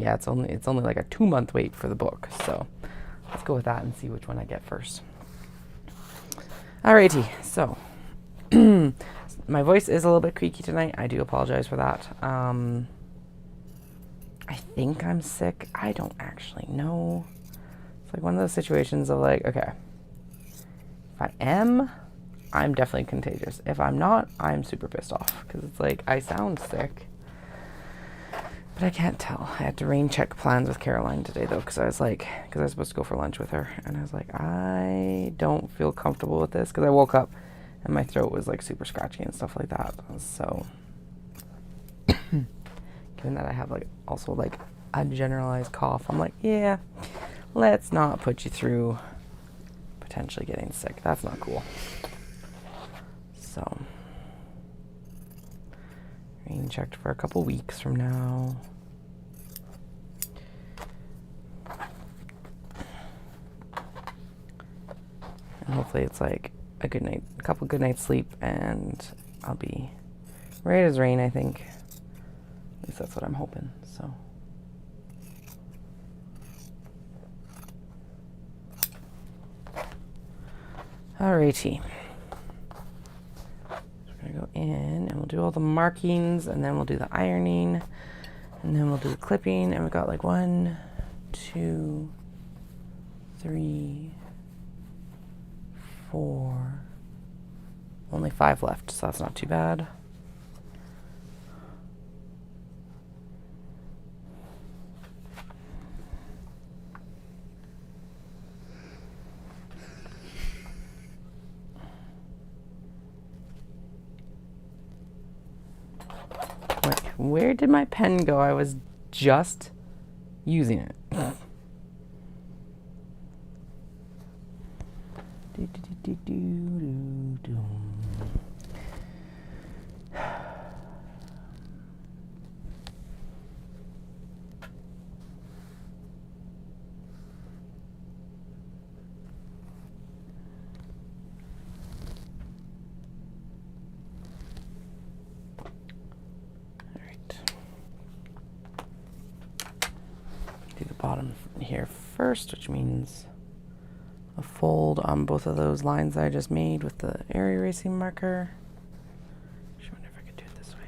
yeah, it's only like a 2-month wait for the book. So let's go with that and see which one I get first. Alrighty, so my voice is a little bit creaky tonight. I do apologize for that. I think I'm sick. I don't actually know. It's like one of those situations of like, okay, if I am, I'm definitely contagious. If I'm not, I'm super pissed off because it's like I sound sick, but I can't tell. I had to rain check plans with Caroline today though, because I was supposed to go for lunch with her, and I was like, I don't feel comfortable with this because I woke up and my throat was like super scratchy and stuff like that. So given that I have like also like a generalized cough, I'm like, yeah, let's not put you through potentially getting sick. That's not cool. So rain checked for a couple weeks from now. And hopefully it's like a couple good nights sleep, and I'll be right as rain, I think. At least that's what I'm hoping, so. Alrighty. We're gonna go in and we'll do all the markings, and then we'll do the ironing, and then we'll do the clipping, and we've got like 1, 2, 3, 4, only 5 left, so that's not too bad. Wait, where did my pen go? I was just using it. Do the bottom here first, which means a fold on both of those lines that I just made with the area erasing marker. I wonder if I could do it this way.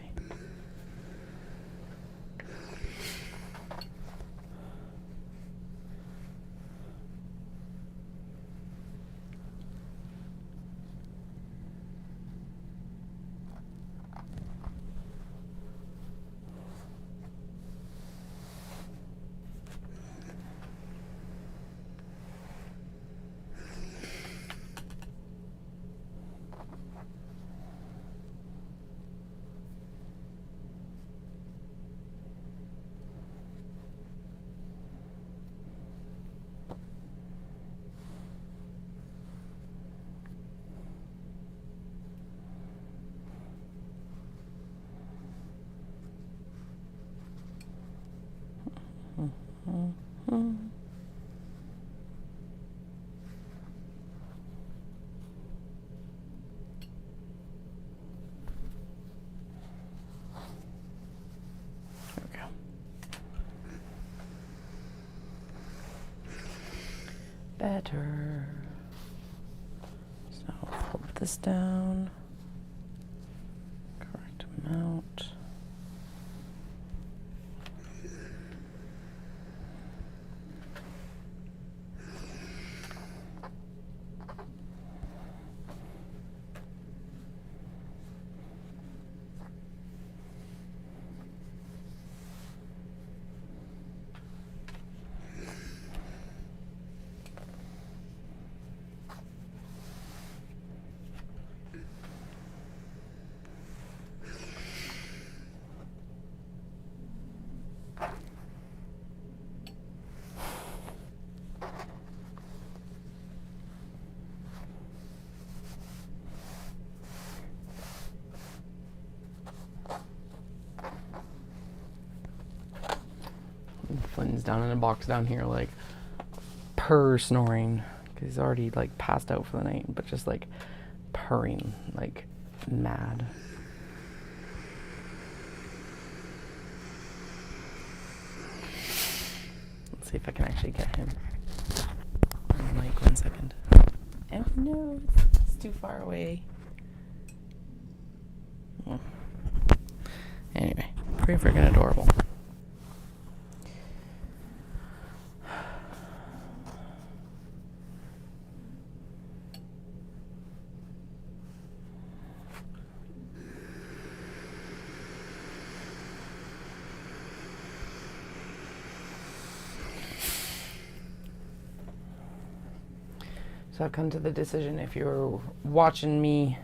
Better. So now fold this down. Correct amount. Flynn's down in a box down here, like purr snoring, because he's already like passed out for the night, but just like purring like mad. see if I can actually get him on the mic. 1 second. Oh no, it's too far away. Anyway, pretty freaking adorable. So I've come to the decision, if you're watching me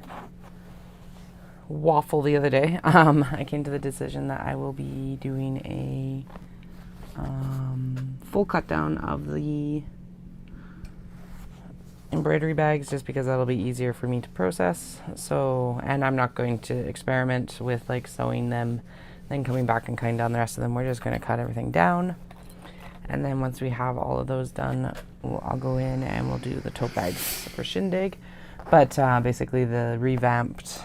waffle the other day, I came to the decision that I will be doing a full cut down of the embroidery bags, just because that'll be easier for me to process. So, and I'm not going to experiment with like sewing them, then coming back and cutting down the rest of them. We're just going to cut everything down. And then once we have all of those done, I'll go in and we'll do the tote bags for Shindig. But basically the revamped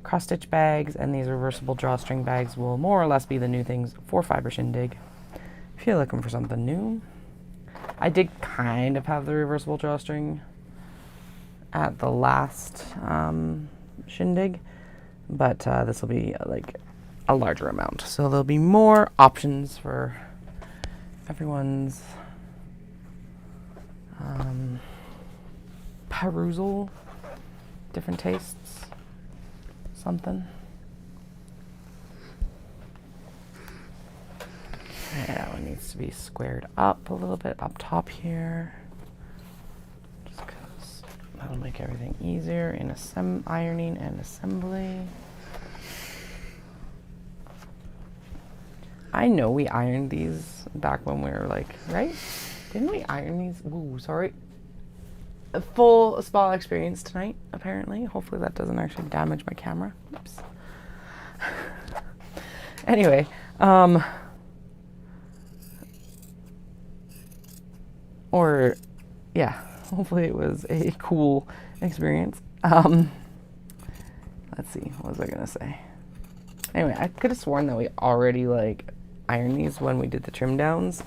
cross-stitch bags and these reversible drawstring bags will more or less be the new things for Fibre Shindig. If you're looking for something new. I did kind of have the reversible drawstring at the last Shindig, but this will be like a larger amount. So there'll be more options for everyone's perusal, different tastes, something. Okay, that one needs to be squared up a little bit up top here, just because that'll make everything easier in ironing and assembly. I know we ironed these back when we were like, right? Didn't we iron these? Ooh, sorry. A full spa experience tonight, apparently. Hopefully that doesn't actually damage my camera. Oops. Anyway, or yeah, hopefully it was a cool experience. Let's see, what was I gonna say? Anyway, I could have sworn that we already like ironed these when we did the trim downs,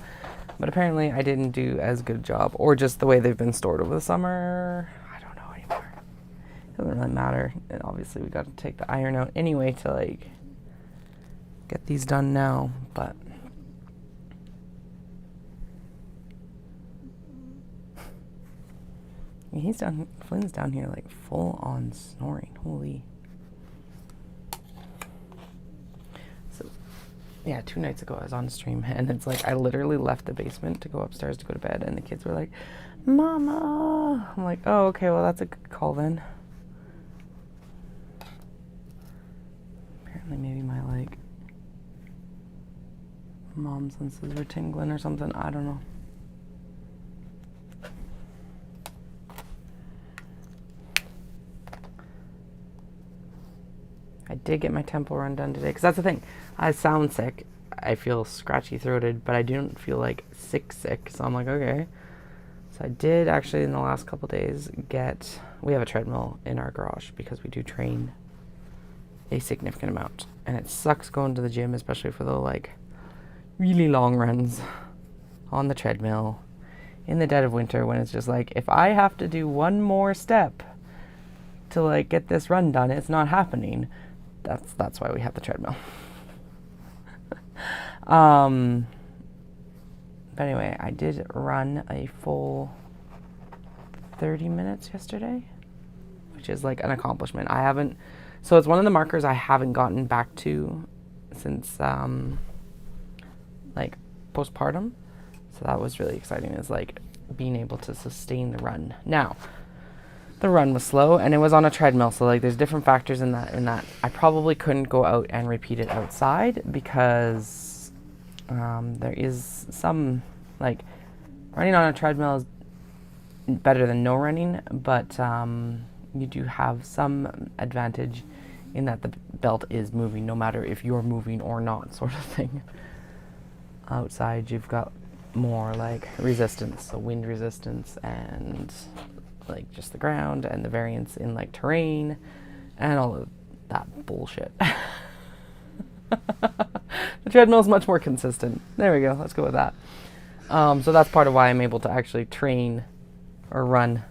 but apparently I didn't do as good a job, or just the way they've been stored over the summer. I don't know anymore. It doesn't really matter. And obviously we got to take the iron out anyway to like get these done now, but Flynn's down here like full on snoring. Holy. Yeah, 2 nights ago I was on stream, and it's like I literally left the basement to go upstairs to go to bed, and the kids were like, "Mama!" I'm like, "Oh, okay, well that's a good call then." Apparently maybe my like mom senses were tingling or something. I don't know. I did get my tempo run done today, because that's the thing. I sound sick. I feel scratchy throated, but I don't feel like sick. So I'm like, okay. So I did actually in the last couple days we have a treadmill in our garage because we do train a significant amount. And it sucks going to the gym, especially for the like really long runs on the treadmill in the dead of winter, when it's just like, if I have to do one more step to like get this run done, it's not happening. That's why we have the treadmill. But anyway, I did run a full 30 minutes yesterday, which is like an accomplishment. So it's one of the markers I haven't gotten back to since like postpartum. So that was really exciting, is like being able to sustain the run. Now, the run was slow and it was on a treadmill, so like there's different factors in that I probably couldn't go out and repeat it outside, because there is some, like, running on a treadmill is better than no running, but you do have some advantage in that the belt is moving no matter if you're moving or not, sort of thing. Outside you've got more like resistance, so wind resistance and like just the ground and the variance in like terrain and all of that bullshit. The treadmill's much more consistent. There we go. Let's go with that. So that's part of why I'm able to actually train or run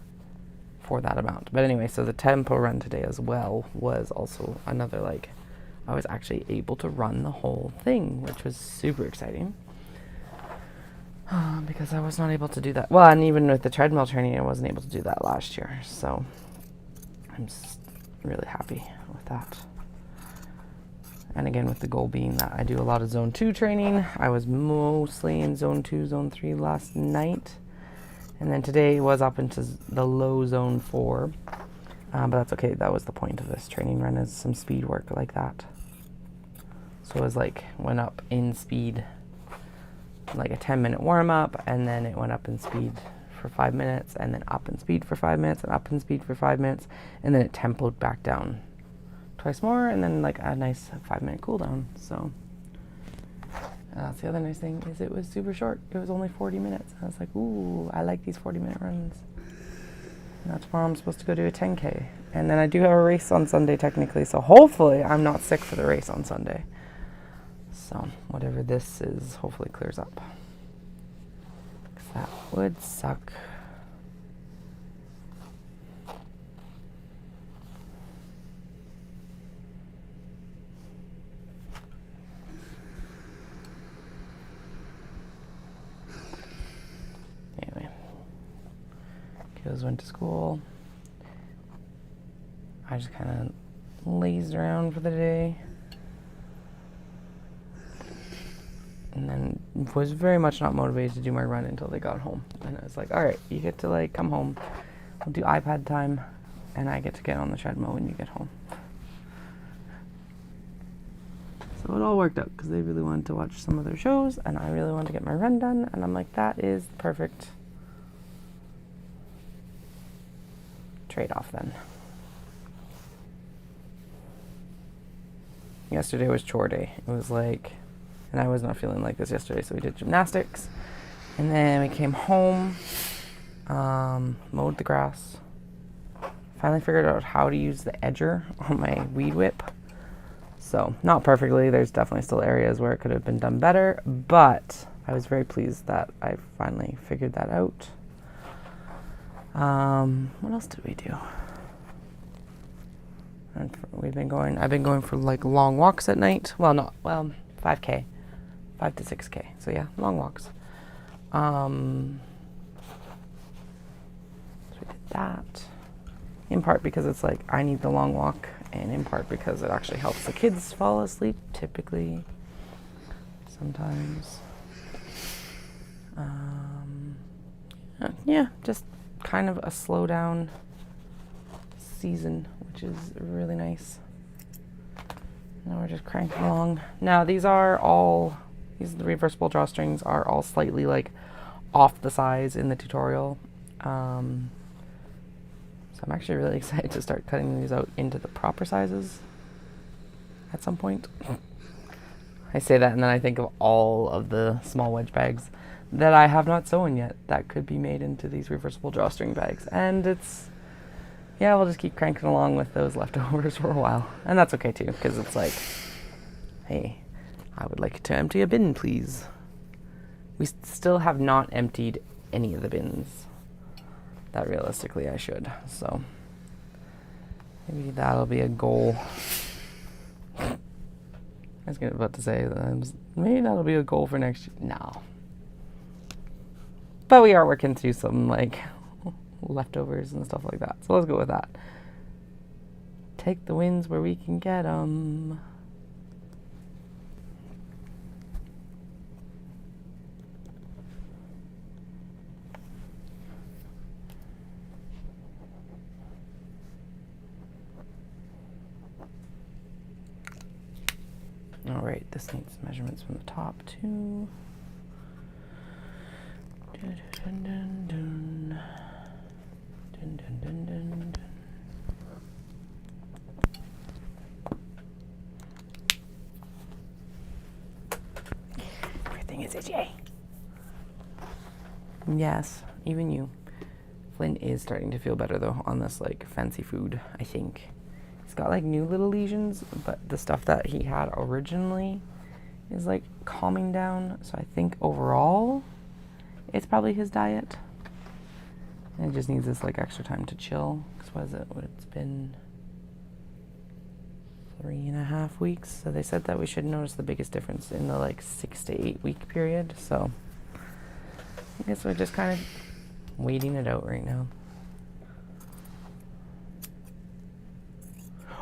for that amount. But anyway, so the tempo run today as well was also another, like, I was actually able to run the whole thing, which was super exciting. Because I was not able to do that. Well, and even with the treadmill training, I wasn't able to do that last year. So I'm just really happy with that. And again, with the goal being that I do a lot of zone 2 training. I was mostly in zone 2, zone 3 last night. And then today was up into the low zone 4. But that's okay. That was the point of this training run, is some speed work like that. So it was like, went up in speed, like a 10-minute warm-up, and then it went up in speed for 5 minutes, and then up in speed for 5 minutes, and up in speed for 5 minutes, and then it tempoed back down twice more, and then like a nice 5-minute cool down. So that's the other nice thing, is it was super short. It was only 40 minutes. I was like, ooh, I like these 40-minute runs. Now tomorrow I'm supposed to go do a 10K, and then I do have a race on Sunday technically, so hopefully I'm not sick for the race on Sunday. So whatever this is, hopefully clears up, 'cause that would suck. Anyway, kiddos went to school. I just kind of lazed around for the day. And then was very much not motivated to do my run until they got home. And I was like, all right, you get to like come home. We'll do iPad time, and I get to get on the treadmill when you get home. So it all worked out, because they really wanted to watch some of their shows, and I really wanted to get my run done. And I'm like, that is the perfect trade-off then. Yesterday was chore day. It was like, and I was not feeling like this yesterday, so we did gymnastics. And then we came home, mowed the grass. Finally figured out how to use the edger on my weed whip. So, not perfectly. There's definitely still areas where it could have been done better, but I was very pleased that I finally figured that out. What else did we do? And I've been going for like long walks at night. 5K. 5 to 6K. So yeah, long walks. So we did that. In part because it's like I need the long walk, and in part because it actually helps the kids fall asleep, typically. Sometimes. Yeah, just kind of a slow down season, which is really nice. Now we're just cranking along. Now these the reversible drawstrings are all slightly like off the size in the tutorial. So I'm actually really excited to start cutting these out into the proper sizes at some point. I say that and then I think of all of the small wedge bags that I have not sewn yet that could be made into these reversible drawstring bags. And we'll just keep cranking along with those leftovers for a while. And that's okay too, because it's like, hey, I would like to empty a bin, please. We still have not emptied any of the bins that realistically I should. So maybe that'll be a goal. I was about to say that maybe that'll be a goal for next year. No. But we are working through some like leftovers and stuff like that. So let's go with that. Take the wins where we can get them. All right, this needs measurements from the top too. Dun, dun, dun, dun. Dun, dun, dun, dun, dun. Everything is itchy. Yes, even you. Flynn is starting to feel better though on this like fancy food, I think. He's got like new little lesions, but the stuff that he had originally is like calming down. So I think overall it's probably his diet. And it just needs this like extra time to chill. Because what is it? It's been 3.5 weeks. So they said that we should notice the biggest difference in the like 6 to 8 week period. So I guess we're just kind of waiting it out right now.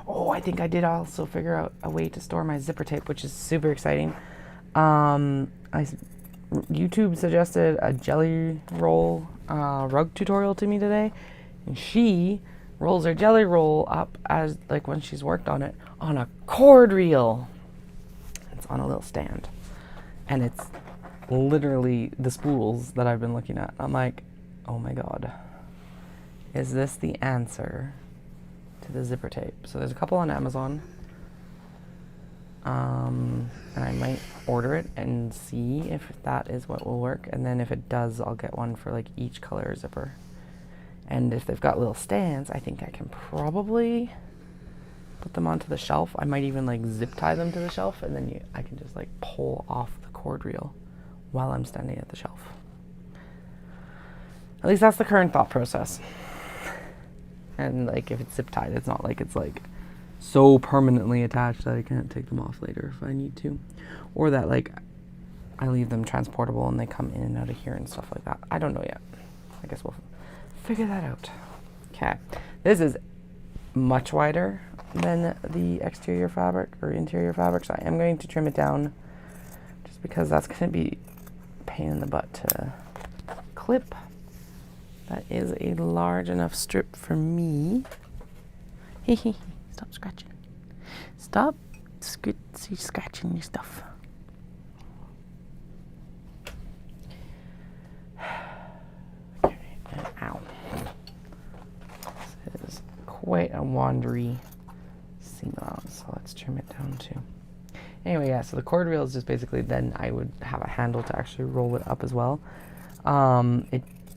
Oh, I think I did also figure out a way to store my zipper tape, which is super exciting. YouTube suggested a jelly roll rug tutorial to me today, and she rolls her jelly roll up as like when she's worked on it on a cord reel. It's on a little stand, and it's literally the spools that I've been looking at. I'm like, oh my god, is this the answer to the zipper tape? So there's a couple on Amazon. And I might order it and see if that is what will work, and then if it does, I'll get one for like each color zipper. And if they've got little stands, I think I can probably put them onto the shelf. I might even like zip tie them to the shelf, and then I can just like pull off the cord reel while I'm standing at the shelf. At least that's the current thought process. And like if it's zip tied, it's not like it's like so permanently attached that I can't take them off later if I need to, or that like I leave them transportable and they come in and out of here and stuff like that. I don't know yet. I guess we'll figure that out. Okay, this is much wider than the exterior fabric or interior fabric, so I am going to trim it down just because that's going to be a pain in the butt to clip. That is a large enough strip for me. Hehe. Stop scratching. Stop scratching your stuff. Okay, and ow. This is quite a wandery seam allowance, so let's trim it down too. Anyway, yeah, so the cord reel is just basically then I would have a handle to actually roll it up as well.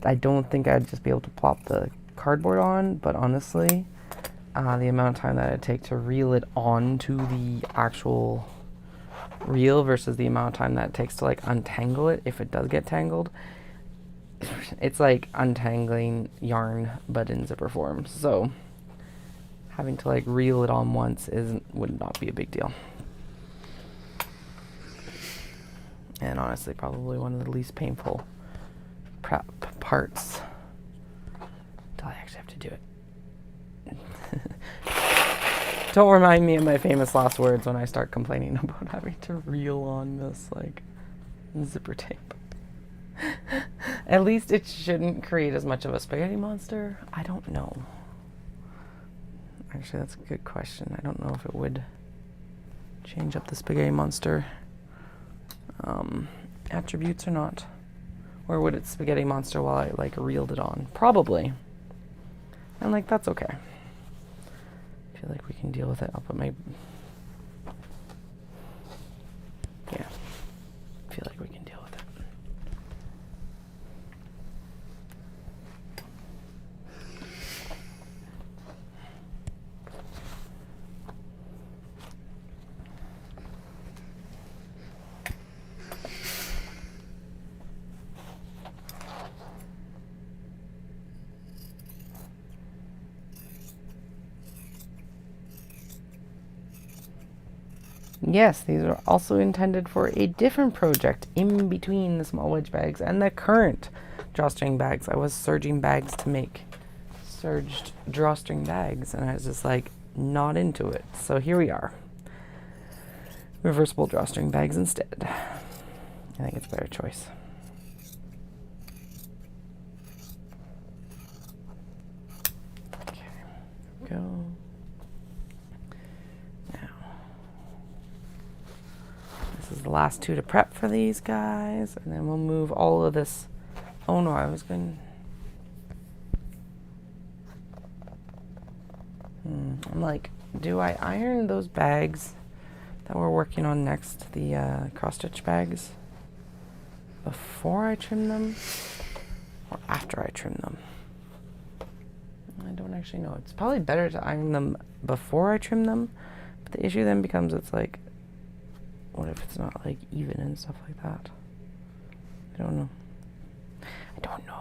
I don't think I'd just be able to plop the cardboard on, but honestly, the amount of time that it'd take to reel it onto the actual reel versus the amount of time that it takes to like untangle it if it does get tangled, it's like untangling yarn but in zipper form. So having to like reel it on once would not be a big deal. And honestly, probably one of the least painful prep parts until I actually have to do it. Don't remind me of my famous last words when I start complaining about having to reel on this like zipper tape. At least it shouldn't create as much of a spaghetti monster. I don't know. Actually, that's a good question. I don't know if it would change up the spaghetti monster attributes or not. Or would it spaghetti monster while I like reeled it on? Probably. And like that's okay. I feel like we can deal with it. I'll put my... Yeah. I feel like we can deal with it. Yes, these are also intended for a different project in between the small wedge bags and the current drawstring bags. I was serging bags to make serged drawstring bags, and I was just like not into it. So here we are. Reversible drawstring bags instead. I think it's a better choice. Okay, go. This is the last two to prep for these guys, and then we'll move all of this. Oh no, I was going... I'm like, do I iron those bags that we're working on next, the cross-stitch bags, before I trim them, or after I trim them? I don't actually know. It's probably better to iron them before I trim them, but the issue then becomes it's like, what if it's not like even and stuff like that? I don't know. I don't know.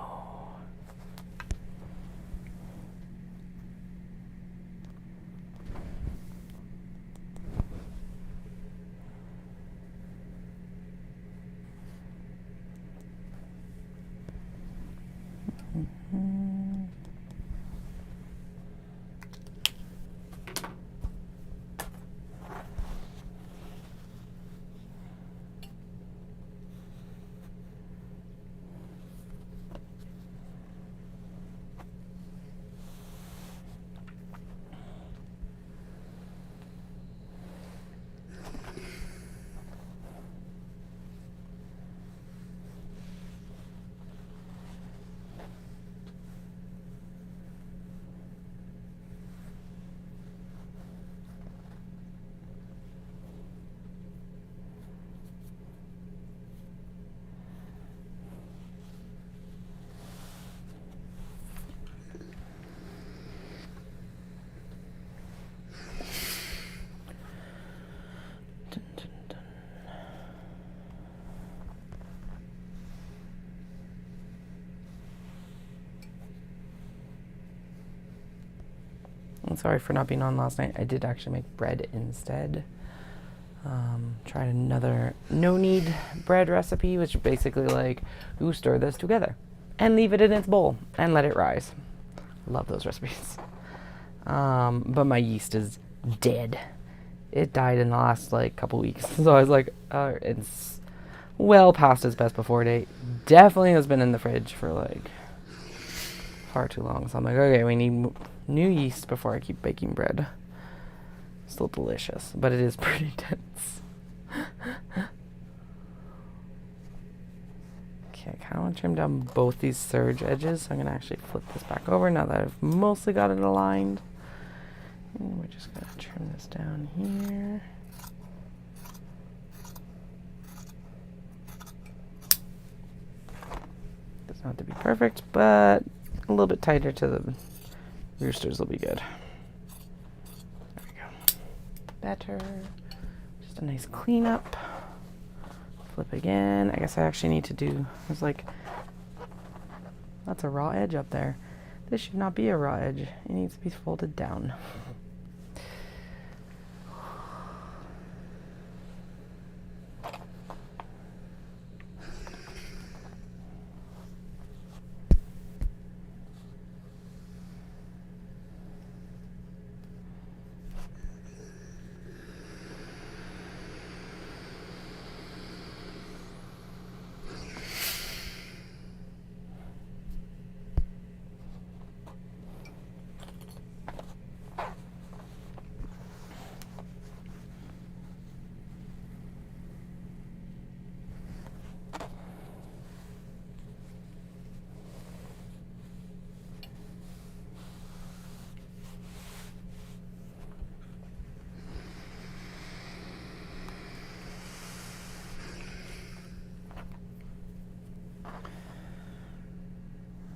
I'm sorry for not being on last night. I did actually make bread instead. Tried another no-knead bread recipe, which is basically like, you stir this together and leave it in its bowl and let it rise. Love those recipes. But my yeast is dead. It died in the last like couple weeks. So I was like, it's well past its best before date. Definitely has been in the fridge for like far too long. So I'm like, okay, we need new yeast before I keep baking bread. Still delicious, but it is pretty dense. Okay, I kind of want to trim down both these surge edges, so I'm going to actually flip this back over now that I've mostly got it aligned. And we're just going to trim this down here. Doesn't have to be perfect, but a little bit tighter to the roosters will be good. There we go. Better. Just a nice cleanup. Flip again. I guess I actually need to do, I was like, that's a raw edge up there. This should not be a raw edge. It needs to be folded down.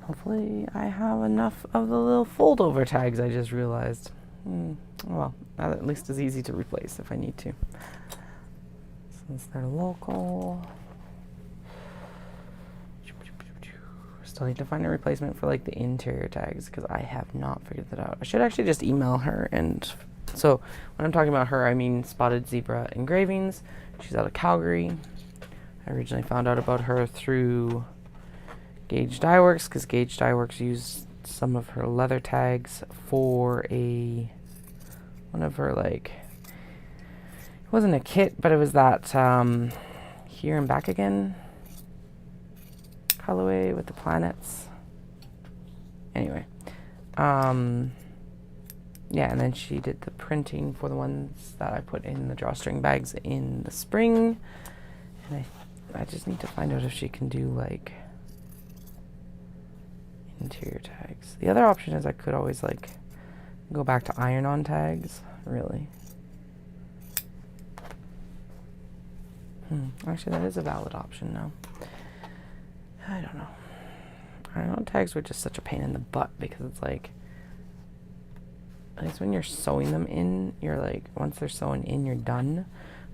Hopefully I have enough of the little fold over tags I just realized. Well, that at least is easy to replace if I need to. Since they're local. Still need to find a replacement for like the interior tags because I have not figured that out. I should actually just email her. And so when I'm talking about her, I mean Spotted Zebra Engravings. She's out of Calgary. I originally found out about her through Gauge Dye Works because Gauge Dye Works used some of her leather tags for one of her, like, it wasn't a kit, but it was that Here and Back Again colorway with the planets. Anyway, yeah, and then she did the printing for the ones that I put in the drawstring bags in the spring, and I just need to find out if she can do like interior tags. The other option is I could always like go back to iron-on tags, really. Actually, that is a valid option now. I don't know. Iron-on tags were just such a pain in the butt because it's like, at least when you're sewing them in, you're like, once they're sewn in, you're done.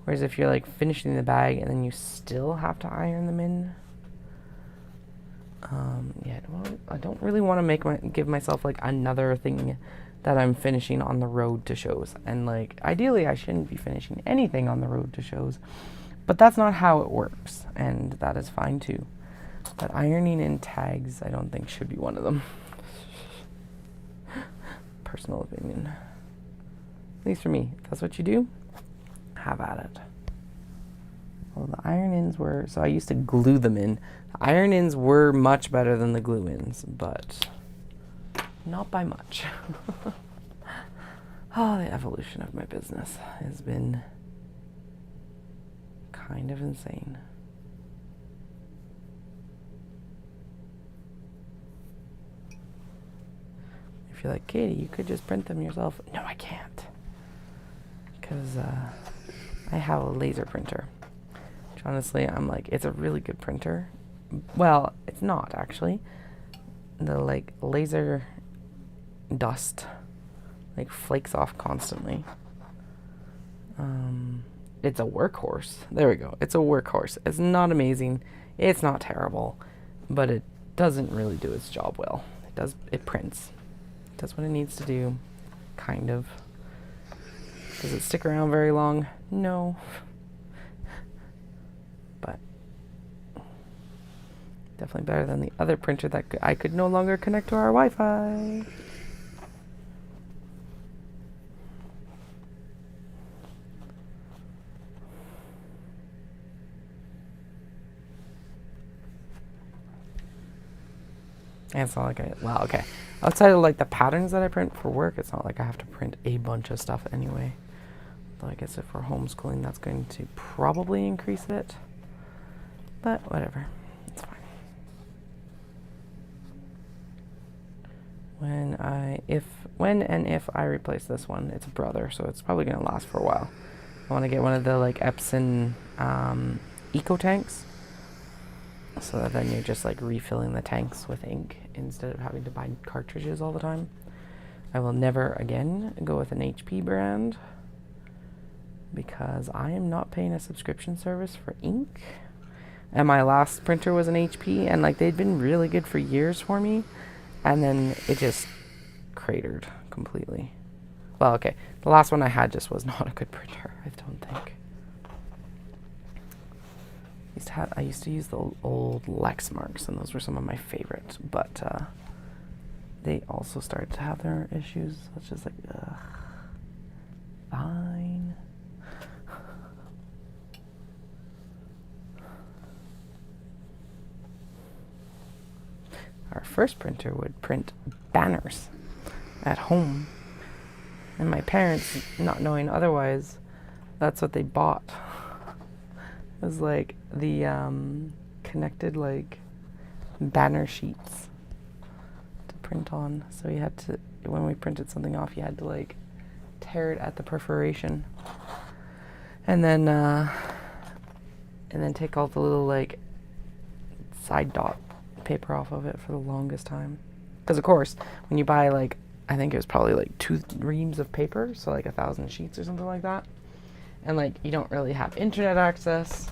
Whereas if you're like finishing the bag and then you still have to iron them in, yeah, I don't really want to give myself like another thing that I'm finishing on the road to shows. And like ideally I shouldn't be finishing anything on the road to shows, but that's not how it works, and that is fine too. But ironing in tags I don't think should be one of them. Personal opinion. At least for me. If that's what you do, have at it. Well, the iron-ins were, so I used to glue them in. The iron-ins were much better than the glue-ins, but not by much. Oh, the evolution of my business has been kind of insane. If you're like, Katie, you could just print them yourself. No, I can't. Because I have a laser printer. Which honestly, I'm like, it's a really good printer. Well, it's not actually. The like laser dust like flakes off constantly. It's a workhorse. There we go. It's a workhorse. It's not amazing. It's not terrible, but it doesn't really do its job well. It prints. It does what it needs to do, kind of. Does it stick around very long? No. But definitely better than the other printer that I could no longer connect to our Wi-Fi. And it's not like okay. Outside of like the patterns that I print for work, it's not like I have to print a bunch of stuff anyway. Though I guess if we're homeschooling, that's going to probably increase it. But whatever, it's fine. When and if I replace this one, it's a brother, so it's probably going to last for a while. I want to get one of the like Epson eco tanks, so that then you're just like refilling the tanks with ink instead of having to buy cartridges all the time. I will never again go with an HP brand because I am not paying a subscription service for ink. And my last printer was an HP, and like they'd been really good for years for me, and then it just cratered completely. Well, okay, the last one I had just was not a good printer, I don't think. I used to use the old Lexmarks, and those were some of my favorites, but they also started to have their issues. So it's just like, ugh, fine. Our first printer would print banners at home, and my parents, not knowing otherwise, that's what they bought. It was like the connected like banner sheets to print on. So you had to, when we printed something off, you had to like tear it at the perforation, and then take all the little like side dot paper off of it for the longest time. Because of course, when you buy like, I think it was probably like 2 reams of paper, so like 1,000 sheets or something like that. And like you don't really have internet access.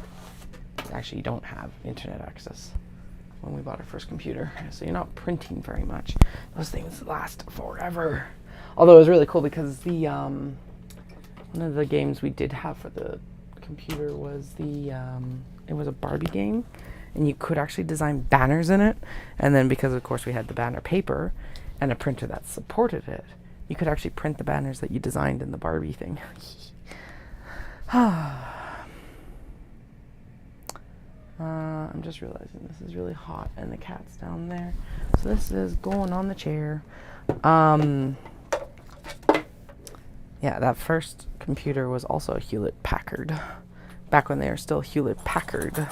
Actually, you don't have internet access when we bought our first computer, so you're not printing very much. Those things last forever. Although it was really cool because the one of the games we did have for the computer was it was a Barbie game, and you could actually design banners in it. And then because of course we had the banner paper and a printer that supported it, you could actually print the banners that you designed in the Barbie thing. I'm just realizing this is really hot and the cat's down there. So this is going on the chair. Yeah, that first computer was also a Hewlett-Packard, back when they were still Hewlett-Packard.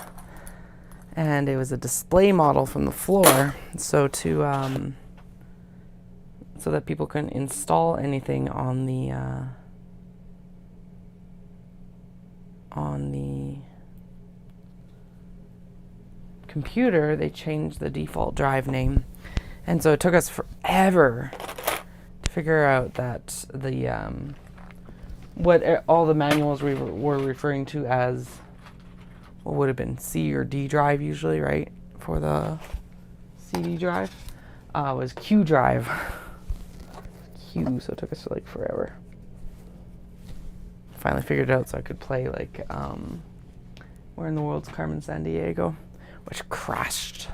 And it was a display model from the floor, so so that people couldn't install anything on the computer. They changed the default drive name, and so it took us forever to figure out that what all the manuals we were referring to as what would have been C or D drive usually, right? For the CD drive was Q drive. Q, so it took us like forever. Finally figured it out so I could play like Where in the World's Carmen Sandiego, which crashed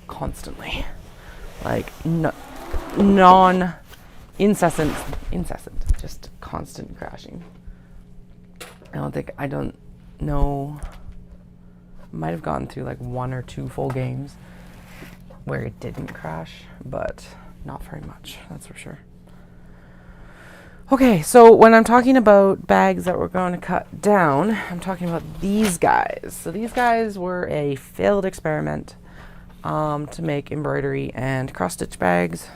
constantly. Like incessant, just constant crashing. I don't know, might have gone through like 1 or 2 full games where it didn't crash, but not very much, that's for sure. Okay, so when I'm talking about bags that we're going to cut down, I'm talking about these guys. So these guys were a failed experiment to make embroidery and cross-stitch bags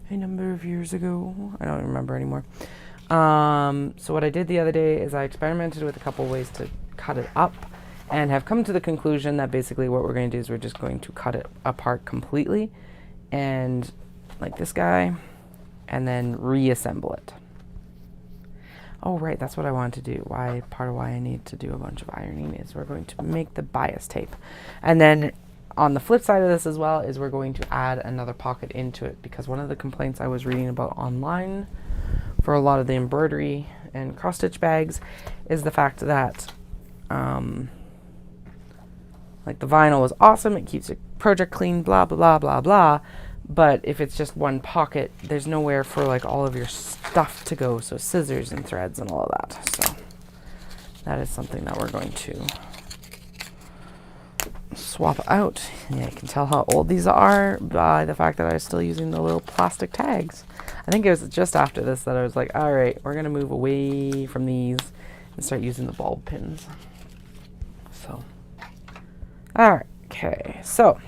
a number of years ago. I don't remember anymore. So what I did the other day is I experimented with a couple ways to cut it up and have come to the conclusion that basically what we're going to do is we're just going to cut it apart completely and like this guy, and then reassemble it. Oh, right, that's what I wanted to do. Part of why I need to do a bunch of ironing is we're going to make the bias tape. And then on the flip side of this as well is we're going to add another pocket into it, because one of the complaints I was reading about online for a lot of the embroidery and cross-stitch bags is the fact that like the vinyl is awesome, it keeps your project clean, blah, blah, blah, blah, blah. But if it's just one pocket, there's nowhere for like all of your stuff to go. So scissors and threads and all of that. So that is something that we're going to swap out. Yeah, you can tell how old these are by the fact that I was still using the little plastic tags. I think it was just after this that I was like, all right, we're going to move away from these and start using the bulb pins. So, all right, okay, so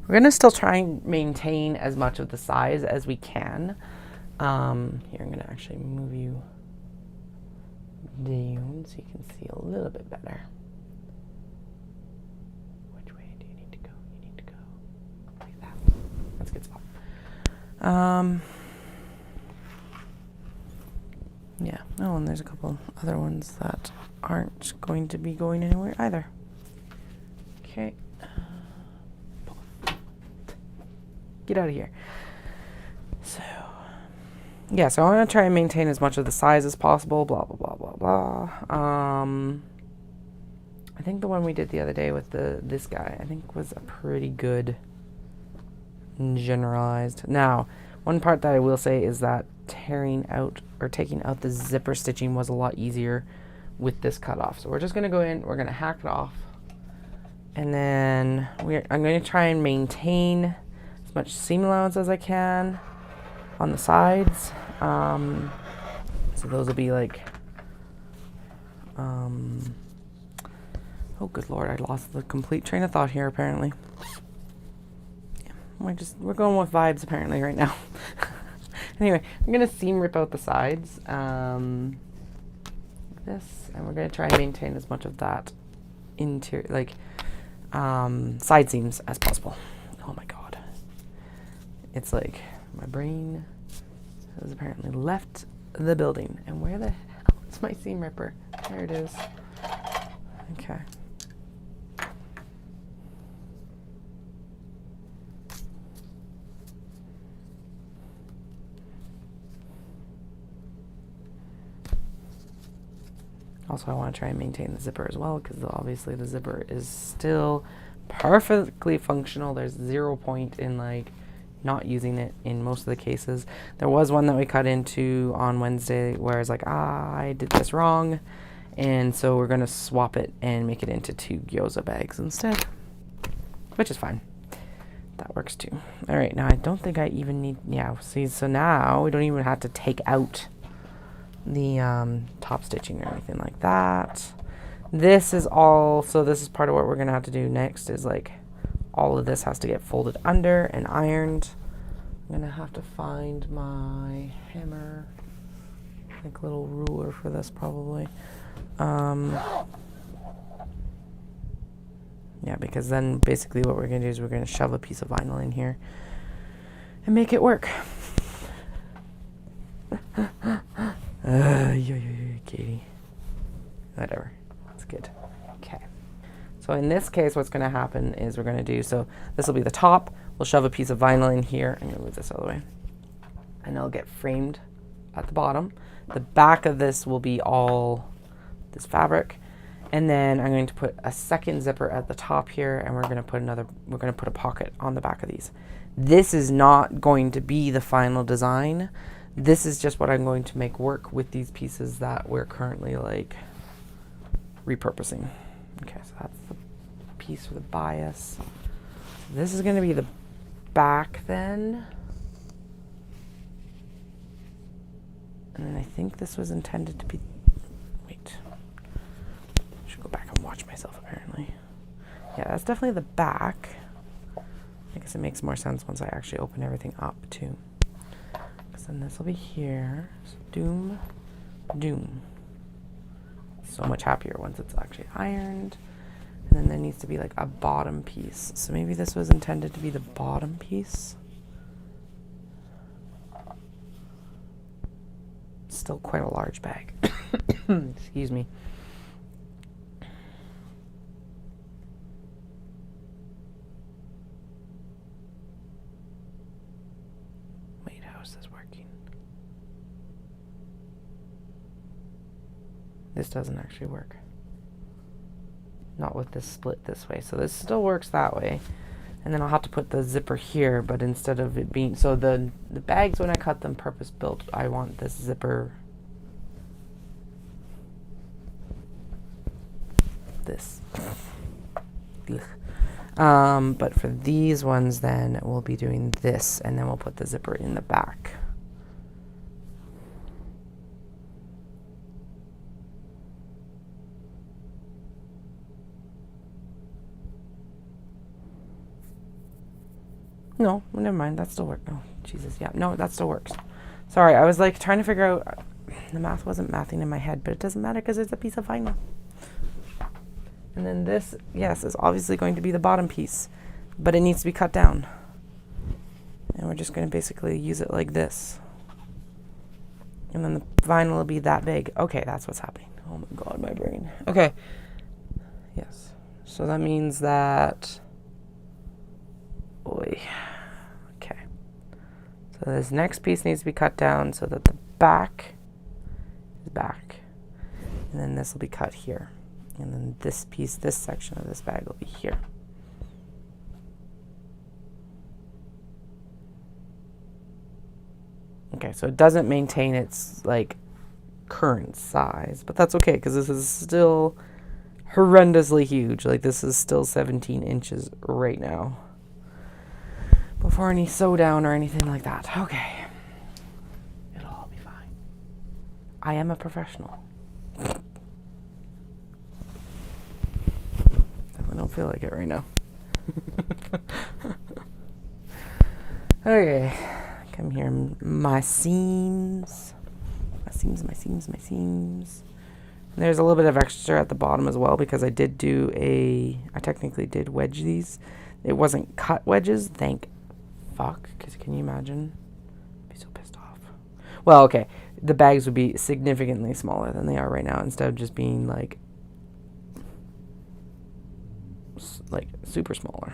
we're going to still try and maintain as much of the size as we can. Here, I'm going to actually move you down so you can see a little bit better. Which way do you need to go? You need to go like that. That's a good spot. Yeah, oh, and there's a couple other ones that aren't going to be going anywhere either. Okay. Get out of here. So, yeah, so I'm going to try and maintain as much of the size as possible, blah, blah, blah, blah, blah. I think the one we did the other day with this guy, I think was a pretty good generalized. Now, one part that I will say is that tearing out or taking out the zipper stitching was a lot easier with this cutoff. So we're just going to go in, we're going to hack it off, and then I'm going to try and maintain as much seam allowance as I can on the sides. So those will be like, oh good lord, I lost the complete train of thought here apparently. Yeah, we're going with vibes apparently right now. Anyway, I'm gonna seam rip out the sides, like this, and we're gonna try and maintain as much of that interior, like side seams as possible. Oh my god, it's like my brain has apparently left the building. And where the hell is my seam ripper? There it is. Okay. Also, I want to try and maintain the zipper as well, because obviously the zipper is still perfectly functional. There's 0 point in like not using it in most of the cases. There was one that we cut into on Wednesday where I was like, I did this wrong, and so we're gonna swap it and make it into 2 gyoza bags instead, which is fine. That works too. All right, now I don't think I even need, yeah, see, so now we don't even have to take out the top stitching or anything like that. This is all, so this is part of what we're gonna have to do next is like all of this has to get folded under and ironed. I'm gonna have to find my hammer, like little ruler for this probably. Yeah, because then basically what we're gonna do is we're gonna shove a piece of vinyl in here and make it work. Katie. Whatever. That's good. Okay. So in this case, what's going to happen is we're going to do, so this will be the top. We'll shove a piece of vinyl in here. I'm going to move this out of the way. And it'll get framed at the bottom. The back of this will be all this fabric. And then I'm going to put a second zipper at the top here, and we're going to put a pocket on the back of these. This is not going to be the final design. This is just what I'm going to make work with these pieces that we're currently like repurposing. Okay, so that's the piece for the bias. This is going to be the back then. And then I think this was intended to be, wait, I should go back and watch myself apparently. Yeah, that's definitely the back. I guess it makes more sense once I actually open everything up too. Because then this will be here. So doom, doom. So much happier once it's actually ironed. And then there needs to be like a bottom piece. So maybe this was intended to be the bottom piece. Still quite a large bag. Excuse me. Wait, how is this working? This doesn't actually work. Not with this split this way. So this still works that way. And then I'll have to put the zipper here, but instead of it being, so the bags, when I cut them purpose built, I want this zipper, this. But for these ones then we'll be doing this, and then we'll put the zipper in the back. No, well, never mind. That still works. Oh, Jesus. Yeah, no, that still works. Sorry, I was like trying to figure out. The math wasn't mathing in my head, but it doesn't matter because it's a piece of vinyl. And then this, yes, is obviously going to be the bottom piece, but it needs to be cut down. And we're just going to basically use it like this. And then the vinyl will be that big. Okay, that's what's happening. Oh my God, my brain. Okay. Yes. So that means that. Oy. Okay. So this next piece needs to be cut down so that the back is back. And then this will be cut here. And then this piece, this section of this bag will be here. Okay, so it doesn't maintain its like current size, but that's okay because this is still horrendously huge. Like this is still 17 inches right now. Before any sew down or anything like that. Okay. It'll all be fine. I am a professional. I don't feel like it right now. Okay. Come here. My seams. My seams. There's a little bit of extra at the bottom as well because I technically did wedge these. It wasn't cut wedges, thank fuck, because can you imagine? I'd be so pissed off. Well, okay, the bags would be significantly smaller than they are right now instead of just being like super smaller.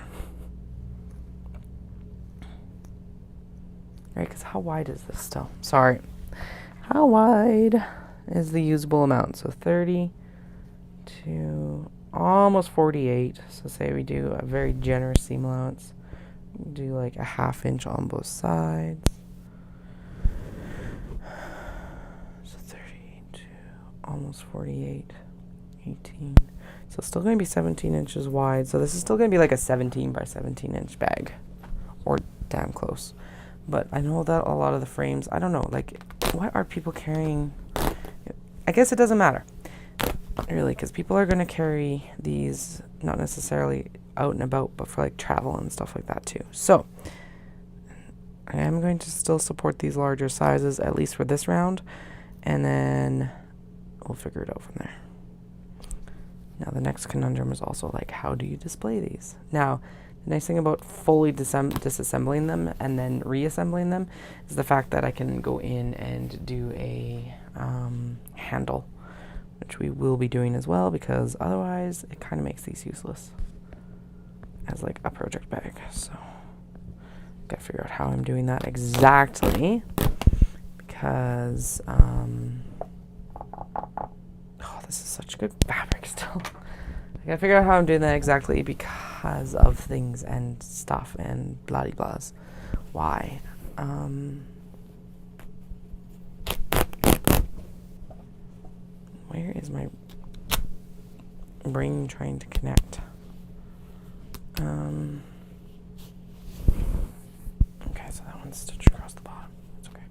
Right, because how wide is this still? Sorry. How wide is the usable amount? So 30 to almost 48. So say we do a very generous seam allowance. Do like a 1/2 inch on both sides. So 30 to almost 48. 18. So it's still going to be 17 inches wide. So this is still going to be like a 17 by 17 inch bag. Or damn close. But I know that a lot of the frames, I don't know, like, what are people carrying? I guess it doesn't matter, really, because people are going to carry these, not necessarily out and about, but for like travel and stuff like that too. So I am going to still support these larger sizes, at least for this round, and then we'll figure it out from there. Now the next conundrum is also like, how do you display these? Now, the nice thing about fully disassembling them and then reassembling them is the fact that I can go in and do a handle, which we will be doing as well, because otherwise it kind of makes these useless as like a project bag. So gotta figure out how I'm doing that exactly, because oh, this is such good fabric still. I gotta figure out how I'm doing that exactly because of things and stuff and blah-de-blahs. Why? Where is my brain trying to connect? Okay, so that one's stitched across the bottom. That's okay.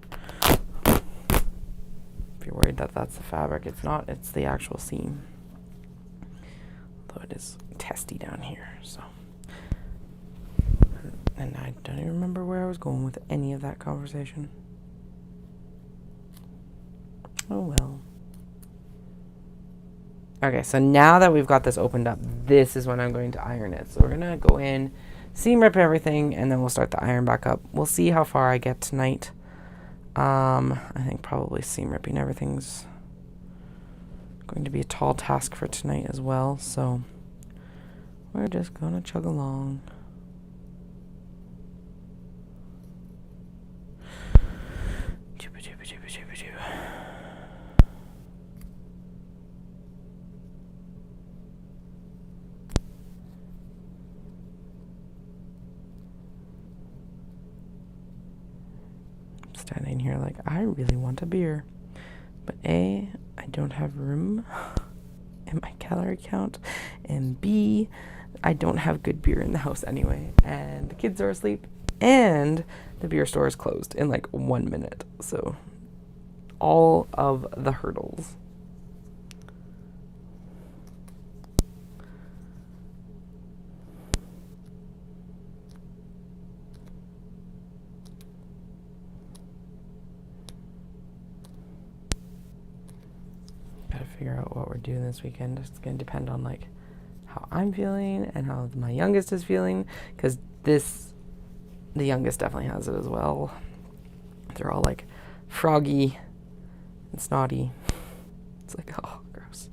If you're worried that that's the fabric, it's not. It's the actual seam. Although it is testy down here, so. And I don't even remember where I was going with any of that conversation. Oh well. Okay, so now that we've got this opened up, this is when I'm going to iron it. So we're going to go in, seam rip everything, and then we'll start the iron back up. We'll see how far I get tonight. I think probably seam ripping everything's going to be a tall task for tonight as well. So we're just going to chug along. Standing here like, I really want a beer, but A, I don't have room in my calorie count, and B, I don't have good beer in the house anyway, and the kids are asleep, and the beer store is closed in like 1 minute. So all of the hurdles. Figure out what we're doing this weekend. It's going to depend on like how I'm feeling and how my youngest is feeling, because the youngest definitely has it as well. They're all like froggy and snotty. It's like, oh, gross.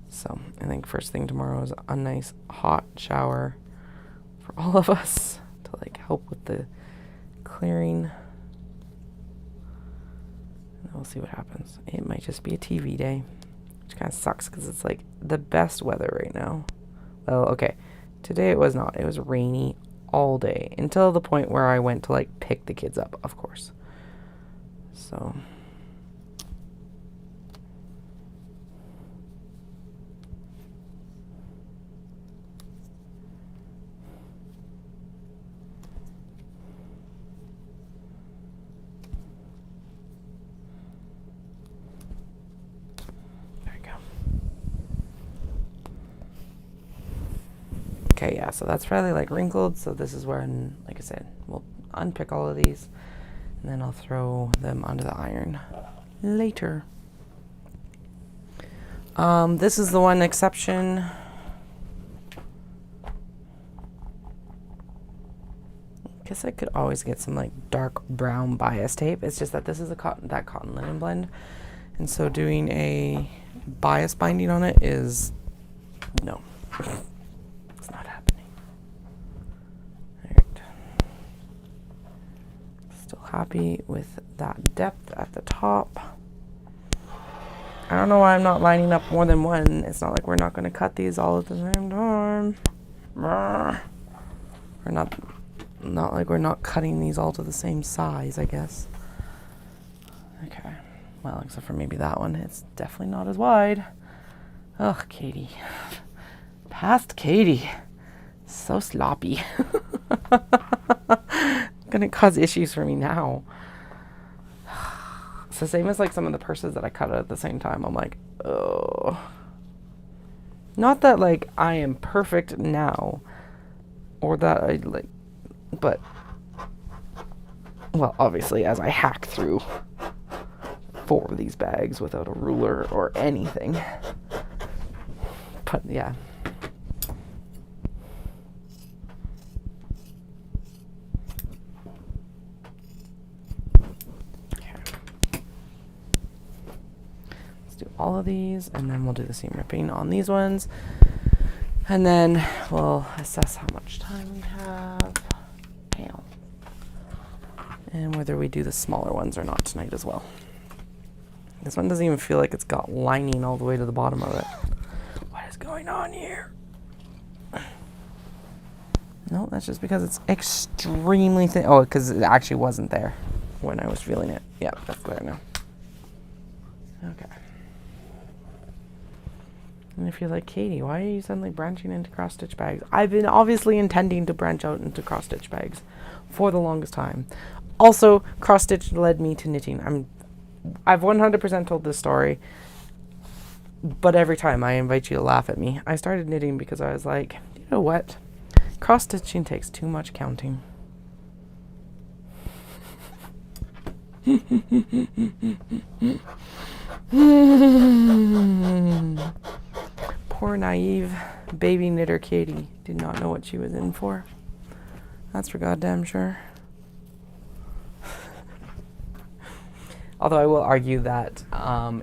So I think first thing tomorrow is a nice hot shower for all of us to like help with the clearing. And we'll see what happens. It might just be a TV day, which kind of sucks because it's like the best weather right now. Well, okay, today it was not. It was rainy all day until the point where I went to like pick the kids up, of course. So okay, yeah, so that's fairly like wrinkled, so this is where, like I said, we'll unpick all of these, and then I'll throw them onto the iron later. This is the one exception. I guess I could always get some like dark brown bias tape. It's just that this is that cotton linen blend, and so doing a bias binding on it is no. It's not happening. Alright. Still happy with that depth at the top. I don't know why I'm not lining up more than one. It's not like we're not going to cut these all at the same time. We're not like we're not cutting these all to the same size, I guess. Okay. Well, except for maybe that one. It's definitely not as wide. Ugh, Katie. Past Katie. So sloppy. Gonna cause issues for me now. It's the same as like some of the purses that I cut at the same time. I'm like, oh. Not that like I am perfect now, or that I like, but, well, obviously as I hack through 4 of these bags without a ruler or anything. But yeah. all of these, and then we'll do the seam ripping on these ones. And then we'll assess how much time we have. Bam. And whether we do the smaller ones or not tonight as well. This one doesn't even feel like it's got lining all the way to the bottom of it. What is going on here? No, that's just because it's extremely thin. Oh, because it actually wasn't there when I was feeling it. Yeah, that's there now. Okay. And if you're like, Katie, why are you suddenly branching into cross-stitch bags? I've been obviously intending to branch out into cross-stitch bags for the longest time. Also, cross-stitch led me to knitting. I've 100% told this story, but every time I invite you to laugh at me. I started knitting because I was like, you know what? Cross-stitching takes too much counting. Poor naive baby knitter Katie did not know what she was in for. That's for goddamn sure. Although I will argue that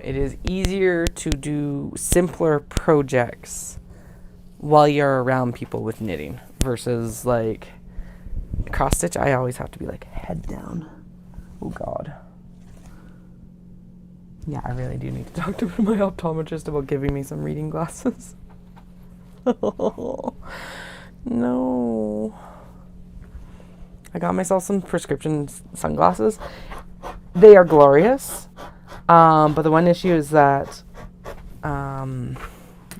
it is easier to do simpler projects while you're around people with knitting versus like cross stitch. I always have to be like head down. Oh God. Yeah, I really do need to talk to my optometrist about giving me some reading glasses. No. I got myself some prescription sunglasses. They are glorious. But the one issue is that the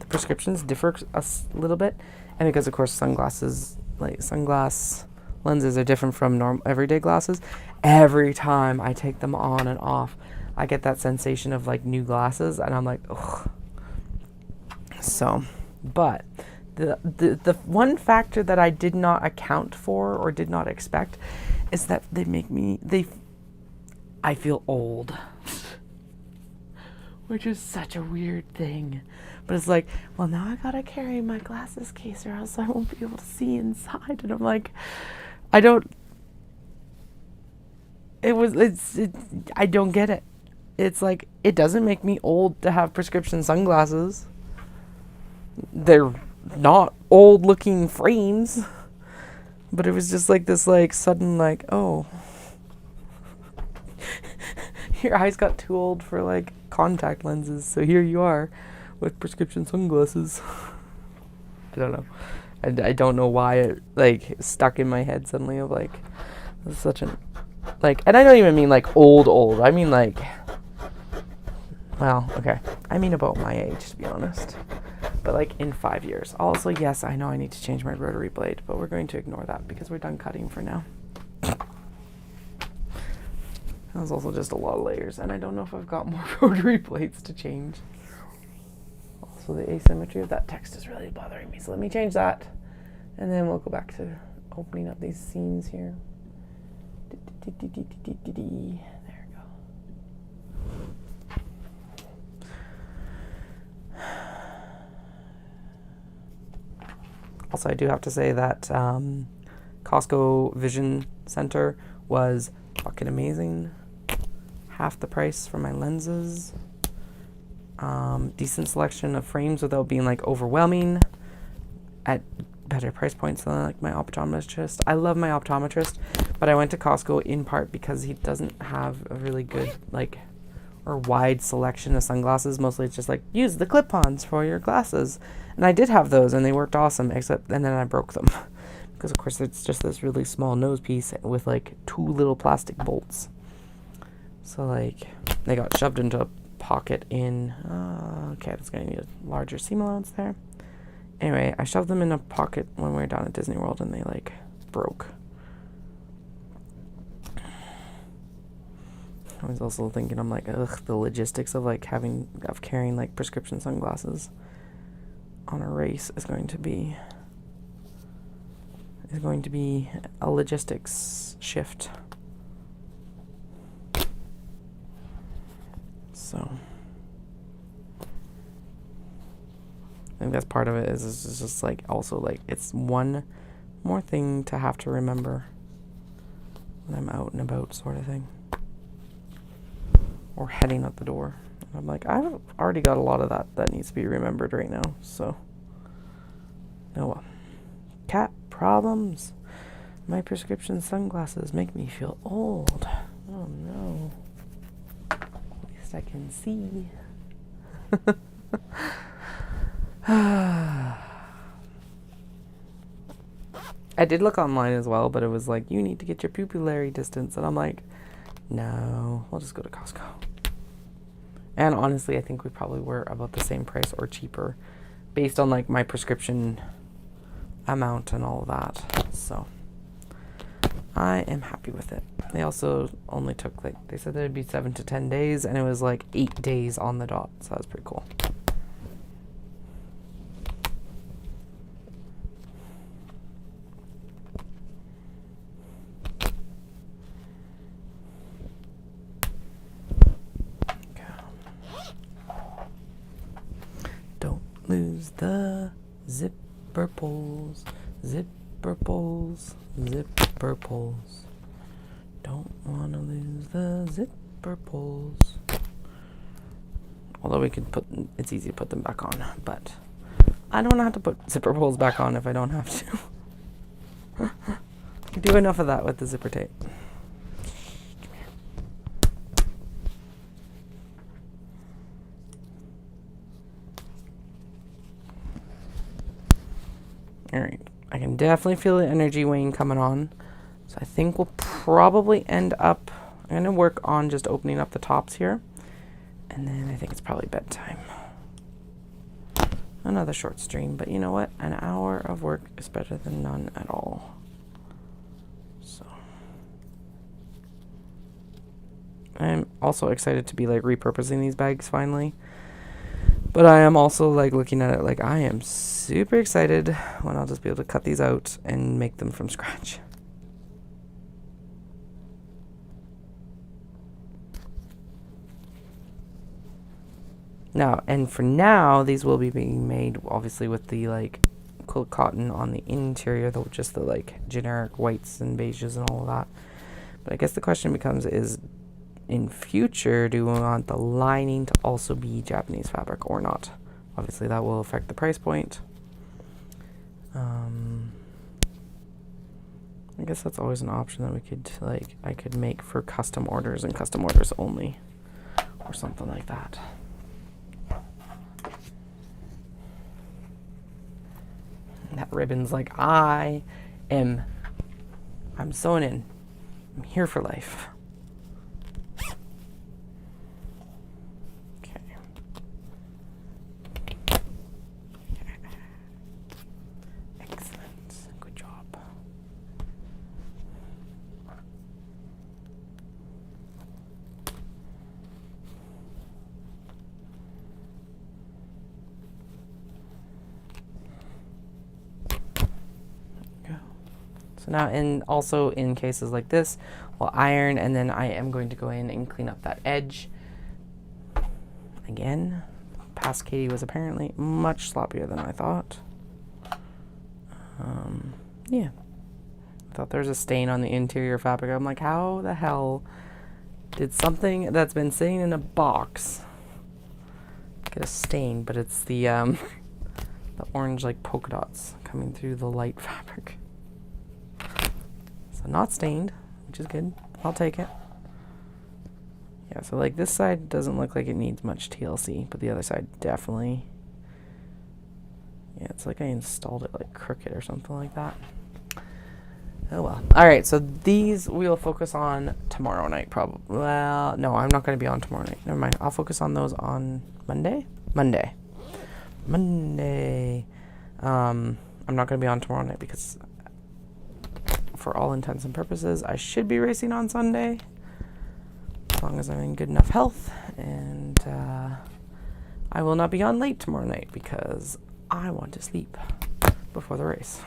prescriptions differ a little bit. And because, of course, sunglass lenses are different from everyday glasses, every time I take them on and off, I get that sensation of like new glasses, and I'm like, ugh. So, but the one factor that I did not account for or did not expect is that I feel old, which is such a weird thing. But it's like, well, now I gotta carry my glasses case or else I won't be able to see inside. And I'm like, I don't get it. It's like, it doesn't make me old to have prescription sunglasses. They're not old looking frames. But it was just like this like sudden like, oh, your eyes got too old for like contact lenses. So here you are with prescription sunglasses. I don't know. I don't know why it like stuck in my head suddenly of like, this is such an like, and I don't even mean like old. I mean like, well, okay. I mean about my age, to be honest. But like in 5 years. Also, yes, I know I need to change my rotary blade, but we're going to ignore that because we're done cutting for now. That was also just a lot of layers, and I don't know if I've got more rotary blades to change. Also, the asymmetry of that text is really bothering me, so let me change that. And then we'll go back to opening up these seams here. There we go. Also, I do have to say that Costco Vision Center was fucking amazing. Half the price for my lenses. Decent selection of frames without being like overwhelming. At better price points than like my optometrist. I love my optometrist, but I went to Costco in part because he doesn't have a really good like or wide selection of sunglasses. Mostly it's just like, use the clip-ons for your glasses. And I did have those and they worked awesome, and then I broke them. Because of course it's just this really small nose piece with like 2 little plastic bolts. So like they got shoved into a pocket in, okay, that's gonna need a larger seam allowance there. Anyway, I shoved them in a pocket when we were down at Disney World and they like broke. I was also thinking, I'm like, ugh, the logistics of like carrying like prescription sunglasses on a race is going to be a logistics shift. So I think that's part of it. Is it's just like also like it's one more thing to have to remember when I'm out and about, sort of thing, or heading out the door. I'm like, I've already got a lot of that needs to be remembered right now. So, oh well. Cat problems. My prescription sunglasses make me feel old. Oh no. At least I can see. I did look online as well, but it was like, you need to get your pupillary distance. And I'm like, no, we'll just go to Costco. And honestly, I think we probably were about the same price or cheaper based on like my prescription amount and all of that. So I am happy with it. They also only took like, they said it'd be 7 to 10 days, and it was like 8 days on the dot. So that was pretty cool. Lose the zipper pulls, zipper pulls, zipper pulls. Don't want to lose the zipper pulls. Although we could put, it's easy to put them back on, but I don't have to put zipper pulls back on if I don't have to. I do enough of that with the zipper tape. Alright, I can definitely feel the energy wane coming on. So I think we'll probably end up, I'm going to work on just opening up the tops here. And then I think it's probably bedtime. Another short stream, but you know what? An hour of work is better than none at all. So I'm also excited to be like repurposing these bags finally. But I am also like looking at it like I am super excited when I'll just be able to cut these out and make them from scratch. Now, and for now, these will be being made obviously with the like quilt cotton on the interior, though just the like generic whites and beiges and all of that. But I guess the question becomes is, in future, do we want the lining to also be Japanese fabric or not? Obviously, that will affect the price point. I guess that's always an option that we could, like, I could make for custom orders and custom orders only, or something like that. And that ribbon's like, I'm sewn in. I'm here for life. So now, and also in cases like this, we'll iron, and then I am going to go in and clean up that edge. Again, past Katie was apparently much sloppier than I thought. Yeah. I thought there was a stain on the interior fabric. I'm like, how the hell did something that's been sitting in a box get a stain? But it's the orange like polka dots coming through the light fabric. So not stained, which is good. I'll take it. Yeah, so like this side doesn't look like it needs much TLC, but the other side definitely. Yeah, it's like I installed it like crooked or something like that. Oh well. Alright, so these we'll focus on tomorrow night probably. Well, no, I'm not going to be on tomorrow night. Never mind. I'll focus on those on Monday. I'm not going to be on tomorrow night because for all intents and purposes, I should be racing on Sunday. As long as I'm in good enough health. And I will not be on late tomorrow night because I want to sleep before the race.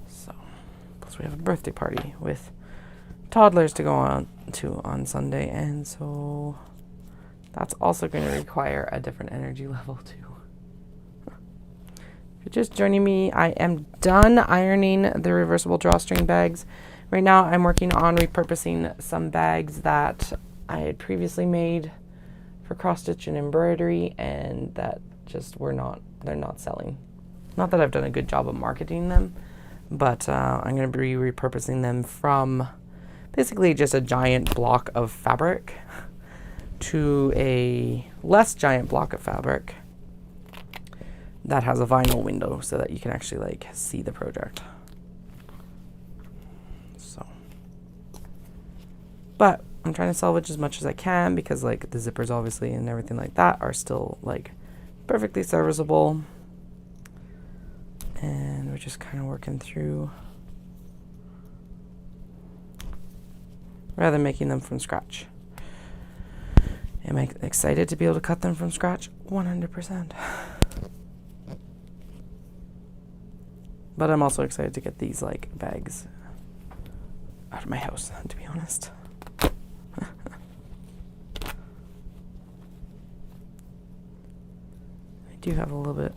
So, plus we have a birthday party with toddlers to go on to on Sunday, and so that's also going to require a different energy level too. If you're just joining me, I am done ironing the reversible drawstring bags. Right now I'm working on repurposing some bags that I had previously made for cross stitch and embroidery, and that just they're not selling. Not that I've done a good job of marketing them, but I'm going to be repurposing them from basically just a giant block of fabric to a less giant block of fabric that has a vinyl window so that you can actually like see the project. So, but I'm trying to salvage as much as I can because like the zippers obviously and everything like that are still like perfectly serviceable. And we're just kind of working through rather than making them from scratch. Am I excited to be able to cut them from scratch? 100%. But I'm also excited to get these like bags out of my house, to be honest. I do have a little bit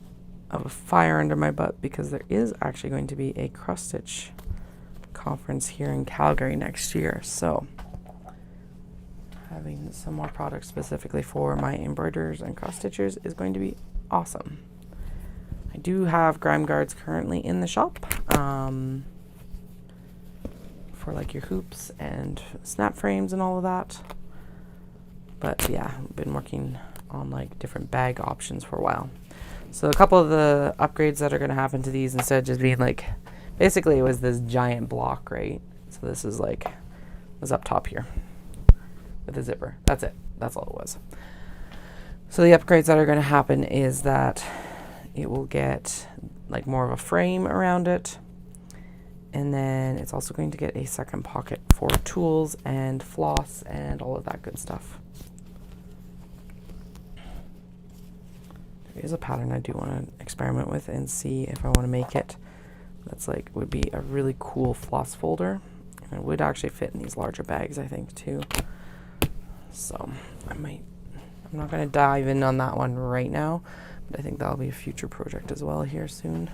of a fire under my butt because there is actually going to be a cross stitch conference here in Calgary next year. So having some more products specifically for my embroiderers and cross stitchers is going to be awesome. I do have grime guards currently in the shop for like your hoops and snap frames and all of that. But yeah, I've been working on like different bag options for a while. So a couple of the upgrades that are going to happen to these, instead of just being like, basically it was this giant block, right? So this is like, was up top here with a zipper. That's it. That's all it was. So the upgrades that are going to happen is that it will get like more of a frame around it. And then it's also going to get a second pocket for tools and floss and all of that good stuff. Here's a pattern I do want to experiment with and see if I want to make it. That's like, would be a really cool floss folder. And it would actually fit in these larger bags, I think, too. So I'm not going to dive in on that one right now, but I think that'll be a future project as well here soon.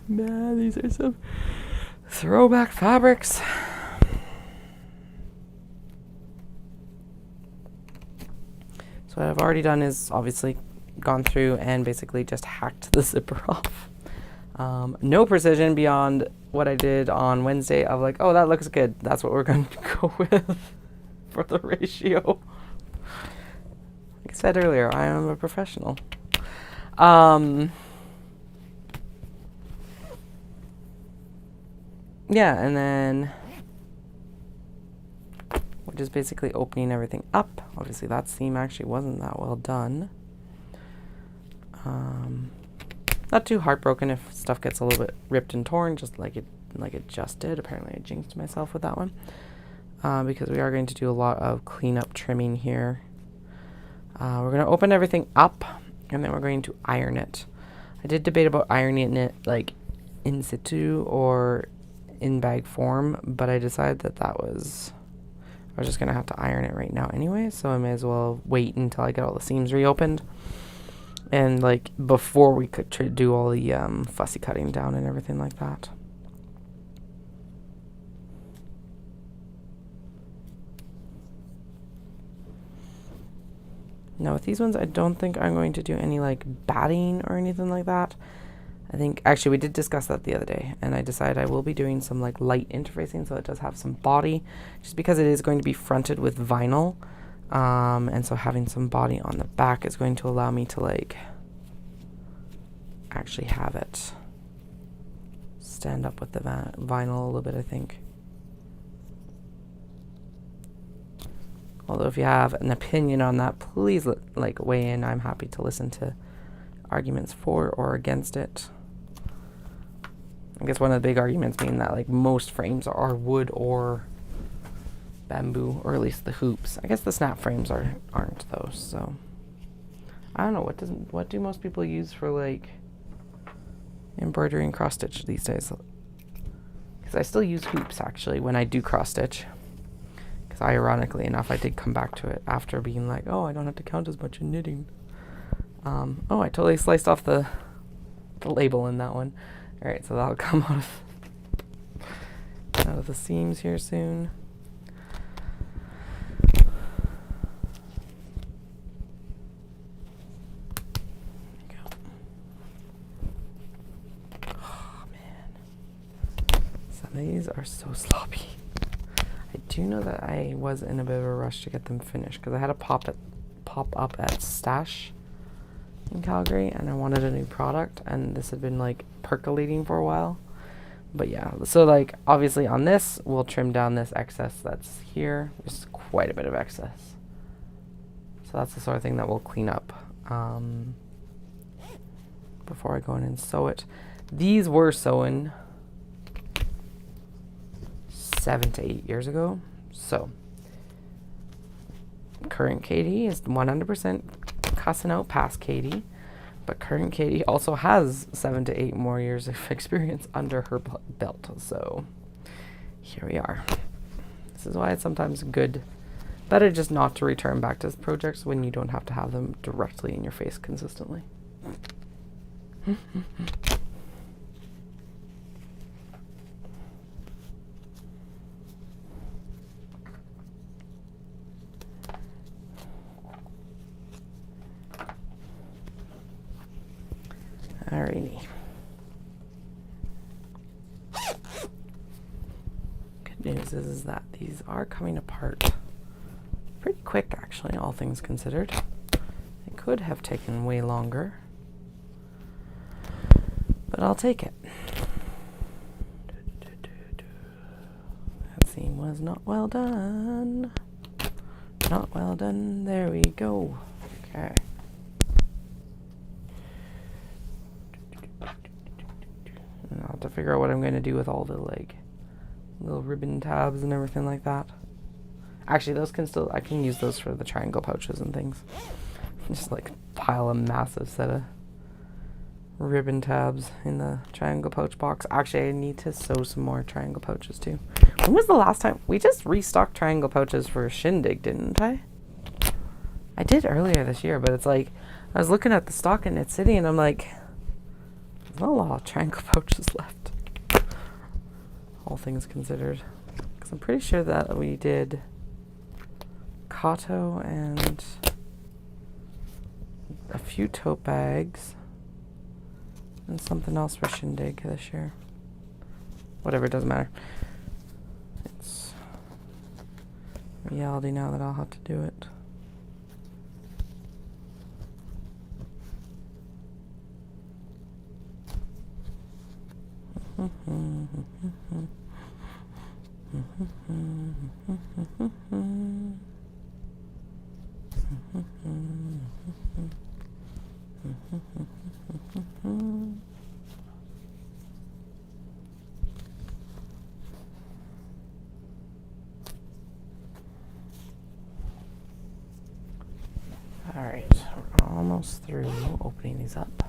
Man, these are some throwback fabrics. So what I've already done is obviously gone through and basically just hacked the zipper off. No precision beyond what I did on Wednesday of like, oh, that looks good. That's what we're going to go with for the ratio. Like I said earlier, I am a professional. Yeah, and then we're just basically opening everything up. Obviously that seam actually wasn't that well done. Not too heartbroken if stuff gets a little bit ripped and torn, just like it just did. Apparently I jinxed myself with that one. Because we are going to do a lot of cleanup trimming here. We're going to open everything up and then we're going to iron it. I did debate about ironing it like in situ or in bag form, but I decided that I was just gonna have to iron it right now anyway, so I may as well wait until I get all the seams reopened and like before we could do all the fussy cutting down and everything like that. Now with these ones I don't think I'm going to do any like batting or anything like that. I think, actually we did discuss that the other day, and I decided I will be doing some like light interfacing so it does have some body, just because it is going to be fronted with vinyl, and so having some body on the back is going to allow me to like actually have it stand up with the vinyl a little bit, I think. Although if you have an opinion on that, please like weigh in. I'm happy to listen to arguments for or against it. I guess one of the big arguments being that like most frames are wood or bamboo, or at least the hoops. I guess the snap frames aren't though, so I don't know, what do most people use for like embroidery and cross stitch these days? Because I still use hoops actually when I do cross stitch. Because ironically enough, I did come back to it after being like, oh, I don't have to count as much in knitting. Oh, I totally sliced off the label in that one. All right, so that'll come out of the seams here soon. These are so sloppy. I do know that I was in a bit of a rush to get them finished because I had a pop up at Stash in Calgary and I wanted a new product, and this had been like percolating for a while. But yeah, so like obviously on this we'll trim down this excess that's here. There's quite a bit of excess, so that's the sort of thing that we'll clean up before I go in and sew it. These were sewn 7 to 8 years ago. So current Katie is 100% cussing out past Katie, but current Katie also has 7 to 8 more years of experience under her belt. So here we are. This is why it's sometimes better just not to return back to projects when you don't have to have them directly in your face consistently. Alrighty. Good news is that these are coming apart pretty quick, actually, all things considered. It could have taken way longer, but I'll take it. That seam was not well done. Not well done. There we go. Okay. And I'll have to figure out what I'm going to do with all the like little ribbon tabs and everything like that. Actually, those I can use those for the triangle pouches and things. Just like pile a massive set of ribbon tabs in the triangle pouch box. Actually, I need to sew some more triangle pouches too. When was the last time? We just restocked triangle pouches for Shindig, didn't I? I did earlier this year, but it's like, I was looking at the stock and it's sitting and I'm like, there's not a lot of triangle pouches left. All things considered. Because I'm pretty sure that we did Kato and a few tote bags and something else for Shindig this year. Whatever, it doesn't matter. It's reality now that I'll have to do it. All right, we're almost through opening these up.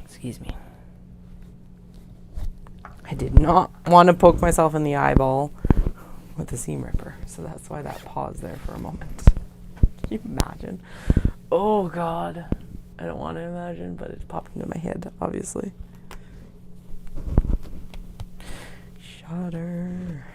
Excuse me. I did not want to poke myself in the eyeball with the seam ripper, so that's why that paused there for a moment. Can you imagine? Oh God, I don't want to imagine, but it popped into my head, obviously. Shudder.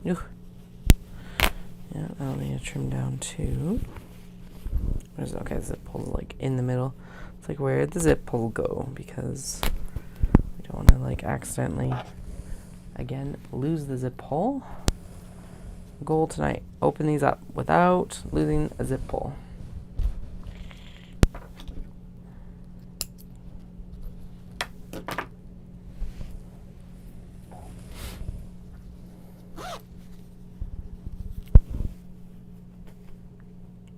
Ooh. Yeah, I'll need to trim down too. Where's it? Okay, zip pull's like in the middle. It's like, where'd the zip pull go? Because we don't want to like accidentally, again, lose the zip pull. Goal tonight, open these up without losing a zip pull.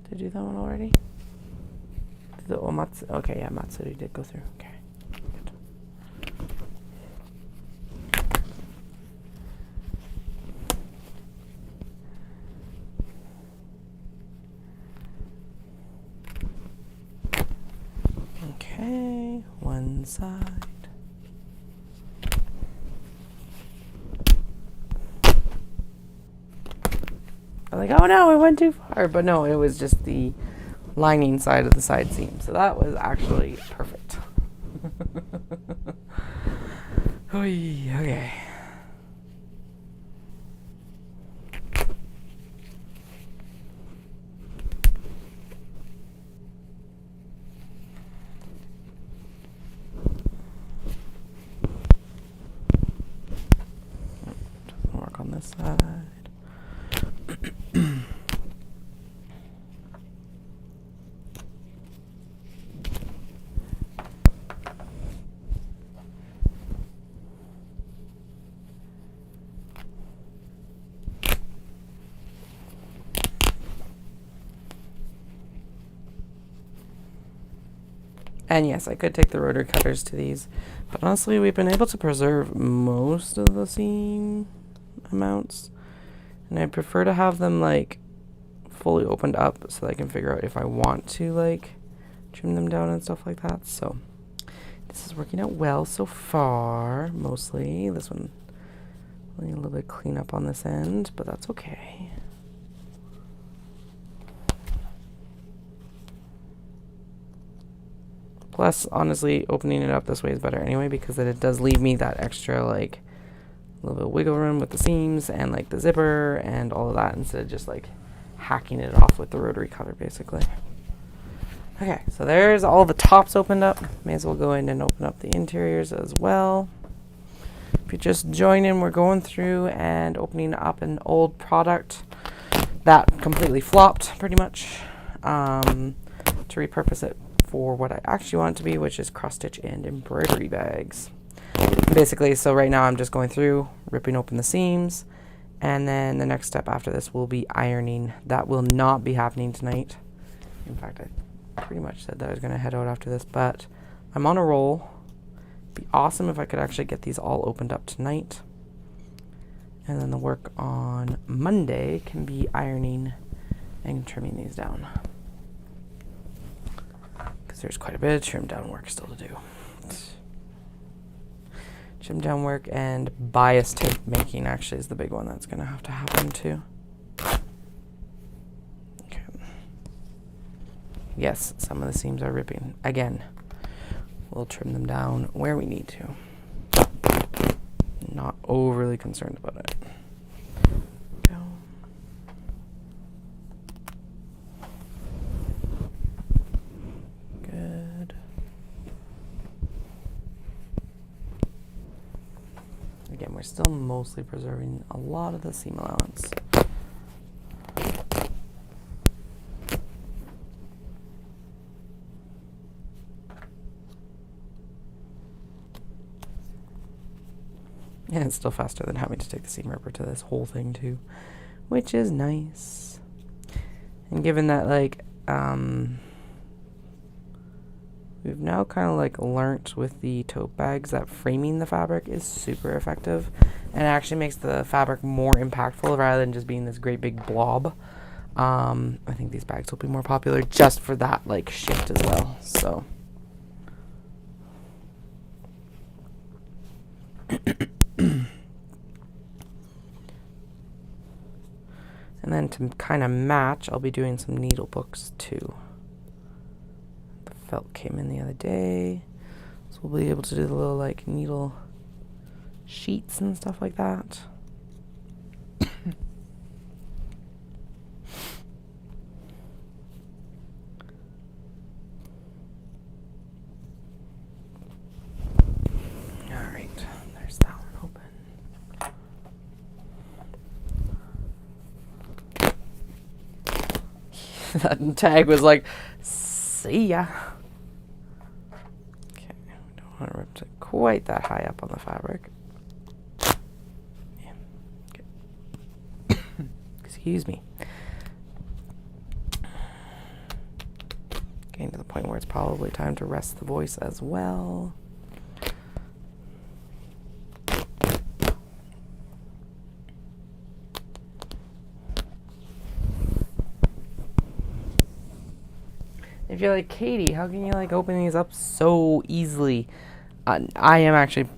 Did I do that one already? The Omatsu, okay, yeah, Matsuri did go through. Okay. this side. I'm like, oh no, I went too far. But no, it was just the lining side of the side seam. So that was actually perfect. Okay. Doesn't work on this side. And yes, I could take the rotary cutters to these, but honestly, we've been able to preserve most of the seam amounts, and I prefer to have them like fully opened up so that I can figure out if I want to like trim them down and stuff like that. So this is working out well so far, mostly. This one, I need a little bit of cleanup on this end, but that's okay. Plus, honestly, opening it up this way is better anyway, because then it does leave me that extra, like, a little bit of wiggle room with the seams and, like, the zipper and all of that, instead of just, like, hacking it off with the rotary cutter, basically. Okay, so there's all the tops opened up. May as well go in and open up the interiors as well. If you just join in, we're going through and opening up an old product that completely flopped, pretty much, to repurpose it for what I actually want it to be, which is cross stitch and embroidery bags. Basically, so right now I'm just going through, ripping open the seams, and then the next step after this will be ironing. That will not be happening tonight. In fact, I pretty much said that I was going to head out after this, but I'm on a roll. It'd be awesome if I could actually get these all opened up tonight. And then the work on Monday can be ironing and trimming these down. There's quite a bit of trim down work still to do. Trim down work and bias tape making actually is the big one that's going to have to happen too. Okay. Yes, some of the seams are ripping. Again, we'll trim them down where we need to. Not overly concerned about it. Go. Good. Again, we're still mostly preserving a lot of the seam allowance. And it's still faster than having to take the seam ripper to this whole thing too, which is nice. And given that, like, we've now kind of like learnt with the tote bags that framing the fabric is super effective, and it actually makes the fabric more impactful rather than just being this great big blob. I think these bags will be more popular just for that like shift as well. So. And then to kind of match, I'll be doing some needle books too. The felt came in the other day, so we'll be able to do the little like needle sheets and stuff like that. Alright, there's that one open. That tag was like, see ya. Okay, we don't want to rip it quite that high up on the fabric. Yeah. Okay. Excuse me. Getting to the point where it's probably time to rest the voice as well. If you're like, Katie, how can you like open these up so easily? I am actually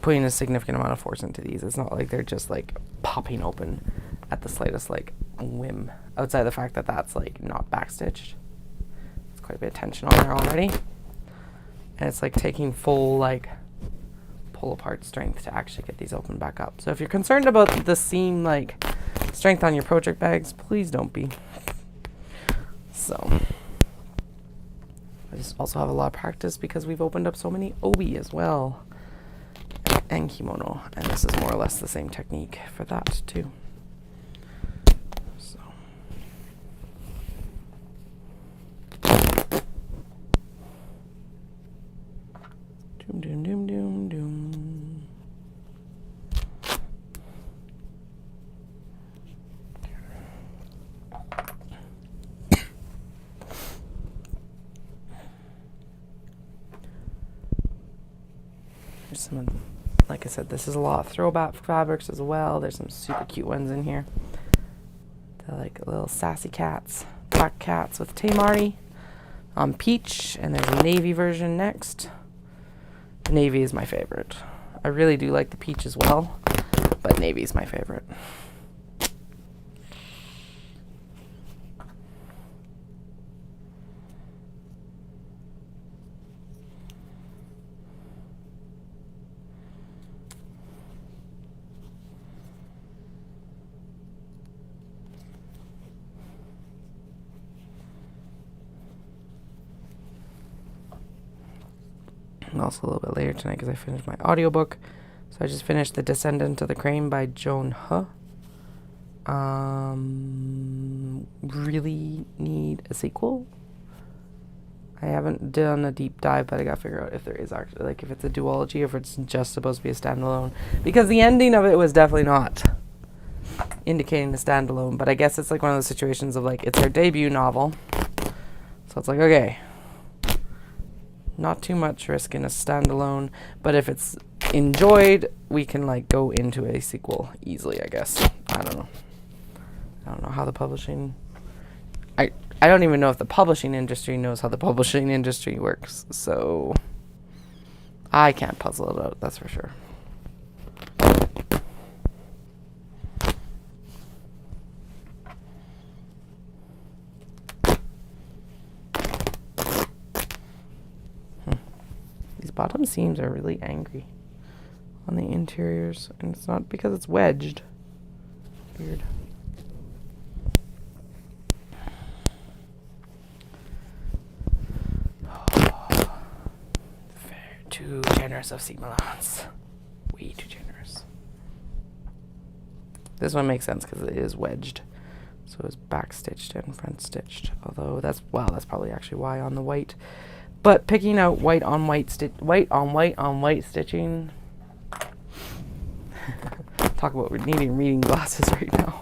putting a significant amount of force into these. It's not like they're just like popping open at the slightest like whim. Outside the fact that that's like not backstitched. It's quite a bit of tension on there already. And it's like taking full like pull apart strength to actually get these open back up. So if you're concerned about the seam like strength on your project bags, please don't be. So I just also have a lot of practice because we've opened up so many obi as well and kimono, and this is more or less the same technique for that too. So doom doom doom doom doom. There's some, like I said, this is a lot of throwback fabrics as well. There's some super cute ones in here. They're like little sassy cats, black cats with Tamari on peach, and there's a navy version next. The navy is my favorite. I really do like the peach as well, but navy is my favorite. And also a little bit later tonight because I finished my audiobook. So I just finished The Descendant of the Crane by Joan He. Really need a sequel. I haven't done a deep dive, but I gotta figure out if there is actually, like, if it's a duology or if it's just supposed to be a standalone. Because the ending of it was definitely not indicating the standalone, but I guess it's like one of those situations of like, it's her debut novel. So it's like, okay, not too much risk in a standalone, but if it's enjoyed, we can like go into a sequel easily, I guess. I don't know how the publishing, I don't even know if the publishing industry knows how the publishing industry works, so I can't puzzle it out, that's for sure. These bottom seams are really angry on the interiors, and it's not because it's wedged. Weird. Too generous of seam allowance. Way too generous. This one makes sense because it is wedged. So it's back stitched and front stitched. Although that's probably actually why on the white. But picking out white on white stitching. Talk about needing reading glasses right now.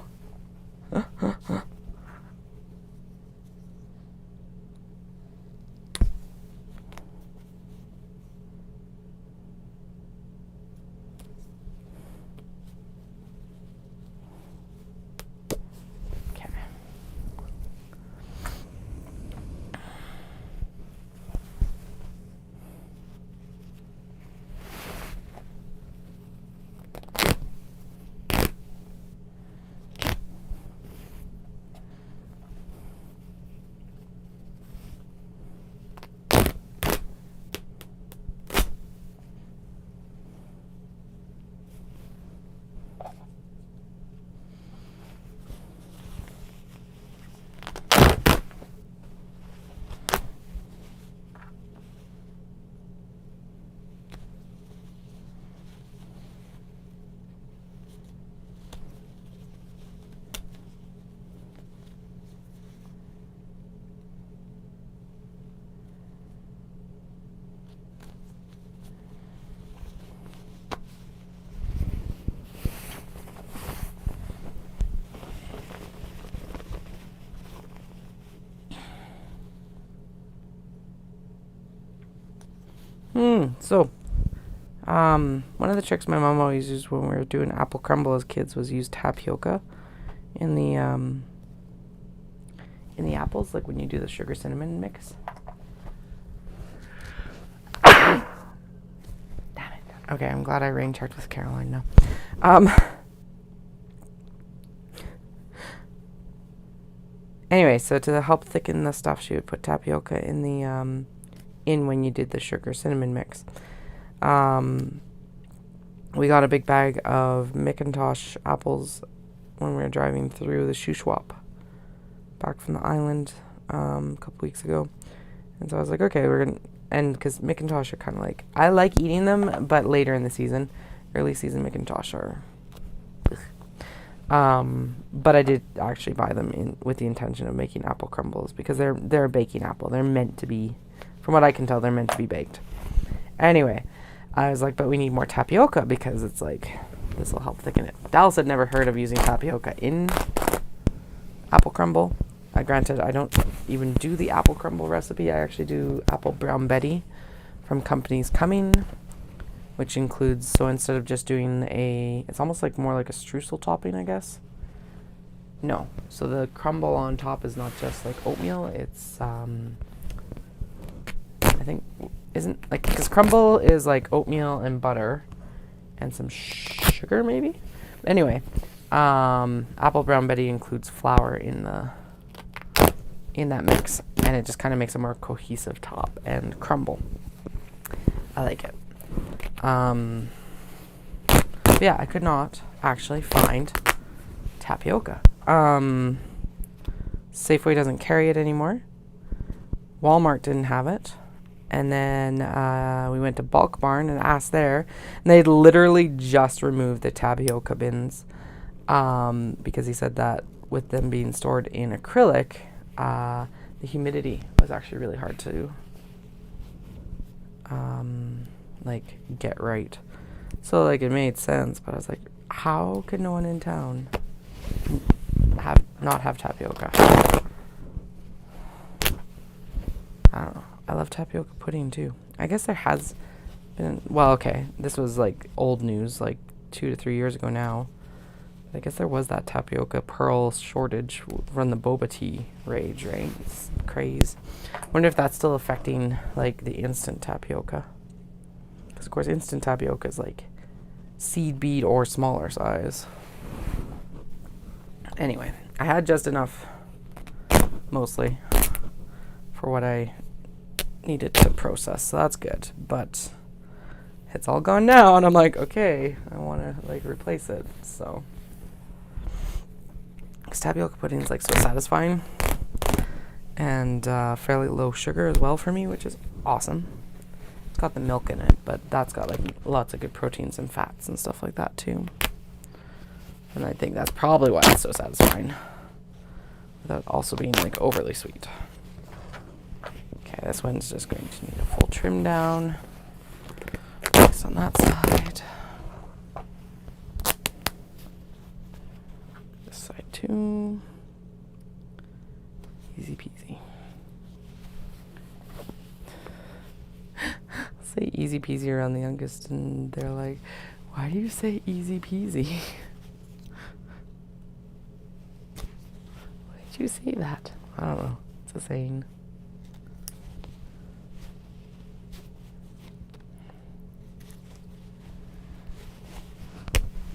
So, one of the tricks my mom always used when we were doing apple crumble as kids was use tapioca in the apples, like when you do the sugar cinnamon mix. Okay, I'm glad I rain checked with Caroline now. Anyway, so to help thicken the stuff, she would put tapioca in the in when you did the sugar cinnamon mix. We got a big bag of McIntosh apples when we were driving through the Shuswap back from the island a couple weeks ago. And so I was like, okay, we're going to, and because McIntosh are kind of like, I like eating them, but later in the season. Early season McIntosh are, but I did actually buy them with the intention of making apple crumbles because they're a baking apple. They're meant to be, from what I can tell, they're meant to be baked. Anyway, I was like, but we need more tapioca because it's like, this will help thicken it. Dallas had never heard of using tapioca in apple crumble. Granted, I don't even do the apple crumble recipe. I actually do apple brown Betty from Company's Coming, which includes, so instead of just doing it's almost like more like a streusel topping, I guess. No. So the crumble on top is not just like oatmeal. It's, I think, isn't, like, because crumble is like oatmeal and butter and some sugar, maybe? Anyway, apple brown Betty includes flour in that mix, and it just kind of makes a more cohesive top and crumble. I like it. Yeah, I could not actually find tapioca. Safeway doesn't carry it anymore. Walmart didn't have it. And then we went to Bulk Barn and asked there, and they'd literally just removed the tapioca bins because he said that with them being stored in acrylic, the humidity was actually really hard to like get right. So like it made sense, but I was like, how could no one in town not have tapioca? I don't know. I love tapioca pudding too. I guess there has been, well, okay, this was like old news, like 2 to 3 years ago now. I guess there was that tapioca pearl shortage from the boba tea rage, right? It's craze. Wonder if that's still affecting like the instant tapioca. Because of course instant tapioca is like seed bead or smaller size. Anyway, I had just enough, mostly, for what I needed to process, so that's good. But it's all gone now, and I'm like, okay, I want to like replace it. So, because tapioca pudding is like so satisfying, and fairly low sugar as well for me, which is awesome. It's got the milk in it, but that's got like lots of good proteins and fats and stuff like that too. And I think that's probably why it's so satisfying, without also being like overly sweet. Okay, this one's just going to need a full trim down. Next on that side. This side too. Easy peasy. Say easy peasy around the youngest, and they're like, why do you say easy peasy? Why did you say that? I don't know. It's a saying.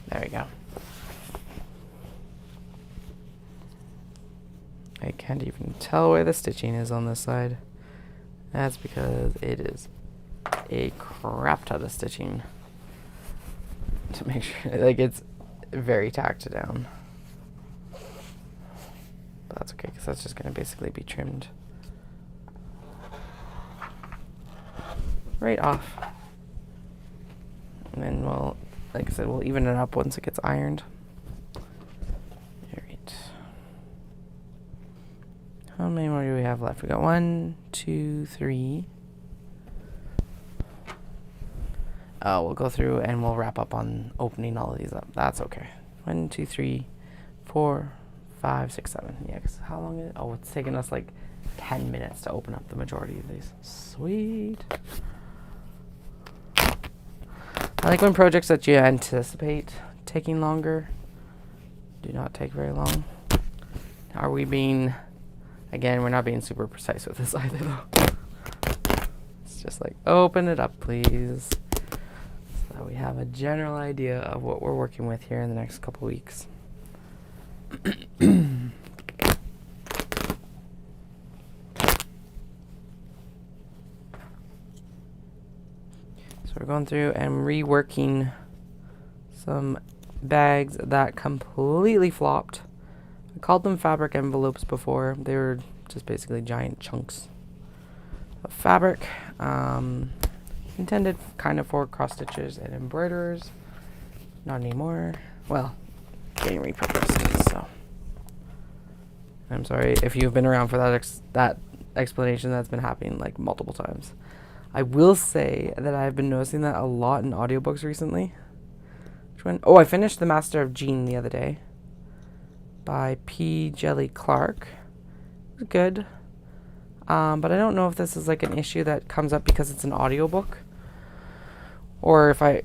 There we go. I can't even tell where the stitching is on this side. That's because it is a crap ton of stitching to make sure, like, it's very tacked down. But that's okay, because that's just going to basically be trimmed right off. And then we'll, like I said, we'll even it up once it gets ironed. Alright. How many more do we have left? We got 1, 2, 3. We'll go through and we'll wrap up on opening all of these up. That's okay. 1, 2, 3, 4, 5, 6, 7. Yeah, because how long is it? Oh, it's taken us like 10 minutes to open up the majority of these. Sweet. I like when projects that you anticipate taking longer do not take very long. Are we being, again, we're not being super precise with this either though. It's just like, open it up please. So that we have a general idea of what we're working with here in the next couple weeks. So we're going through and reworking some bags that completely flopped. I called them fabric envelopes before. They were just basically giant chunks of fabric, intended kind of for cross stitchers and embroiderers. Not anymore. Well, getting repurposed. So I'm sorry if you've been around for that explanation. That's been happening like multiple times. I will say that I've been noticing that a lot in audiobooks recently. Which one? Oh, I finished The Master of Jean the other day by P. Jelly Clark. It was good. But I don't know if this is like an issue that comes up because it's an audiobook. Or if I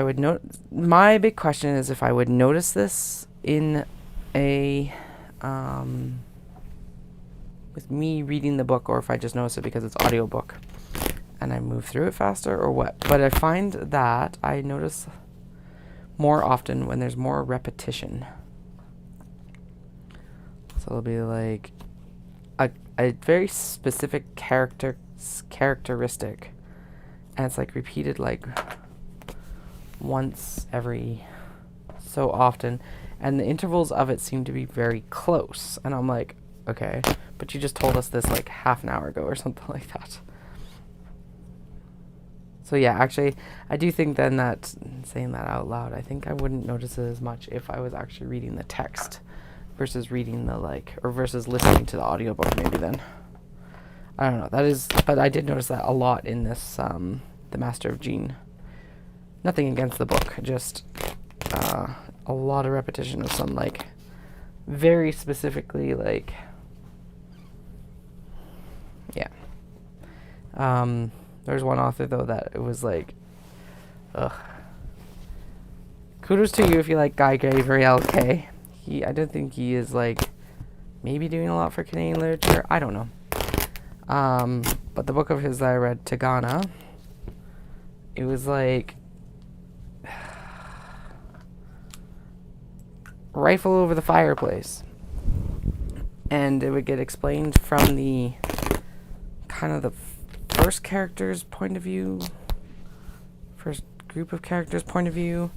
would note. My big question is if I would notice this in a, with me reading the book, or if I just notice it because it's audiobook and I move through it faster, or what. But I find that I notice more often when there's more repetition. So it'll be like a very specific characteristic, and it's like repeated like once every so often, and the intervals of it seem to be very close, and I'm like, okay, but you just told us this like half an hour ago or something like that. So yeah, actually I do think then that saying that out loud, I think I wouldn't notice it as much if I was actually reading the text versus reading the versus listening to the audiobook maybe then. I don't know. But I did notice that a lot in this The Master of Jean. Nothing against the book, just a lot of repetition of some like very specifically like yeah. There's one author though that it was like ugh. Kudos to you if you like Guy Gabriel K. I don't think he is like maybe doing a lot for Canadian literature. I don't know. But the book of his that I read, Tagana, it was like rifle over the fireplace. And it would get explained from the kind of the first character's point of view, first group of characters' point of view,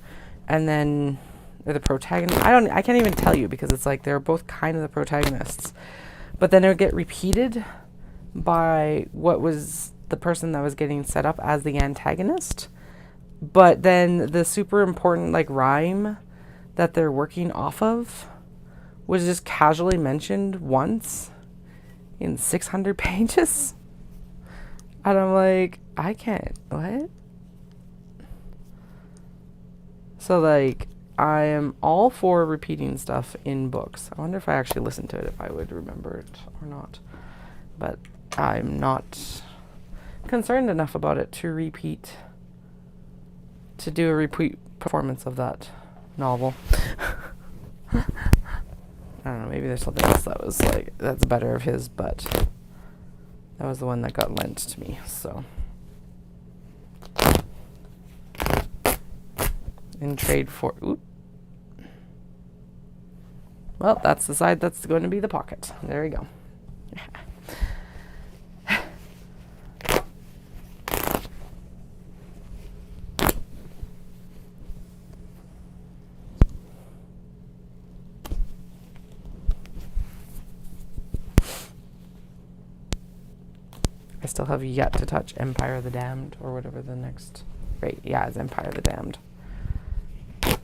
and then or the protagonist. I can't even tell you because it's like they're both kind of the protagonists. But then it would get repeated by what was the person that was getting set up as the antagonist. But then the super important like rhyme that they're working off of was just casually mentioned once in 600 pages. And I'm like, I can't, what? So like, I am all for repeating stuff in books. I wonder if I actually listened to it, if I would remember it or not. But I'm not concerned enough about it to do a repeat performance of that novel. I don't know, maybe there's something else that was like, that's better of his, but that was the one that got lent to me, so. In trade for, oop. Well, that's the side that's going to be the pocket. There we go. I still have yet to touch Empire of the Damned, or whatever the next, right, yeah, it's Empire of the Damned. I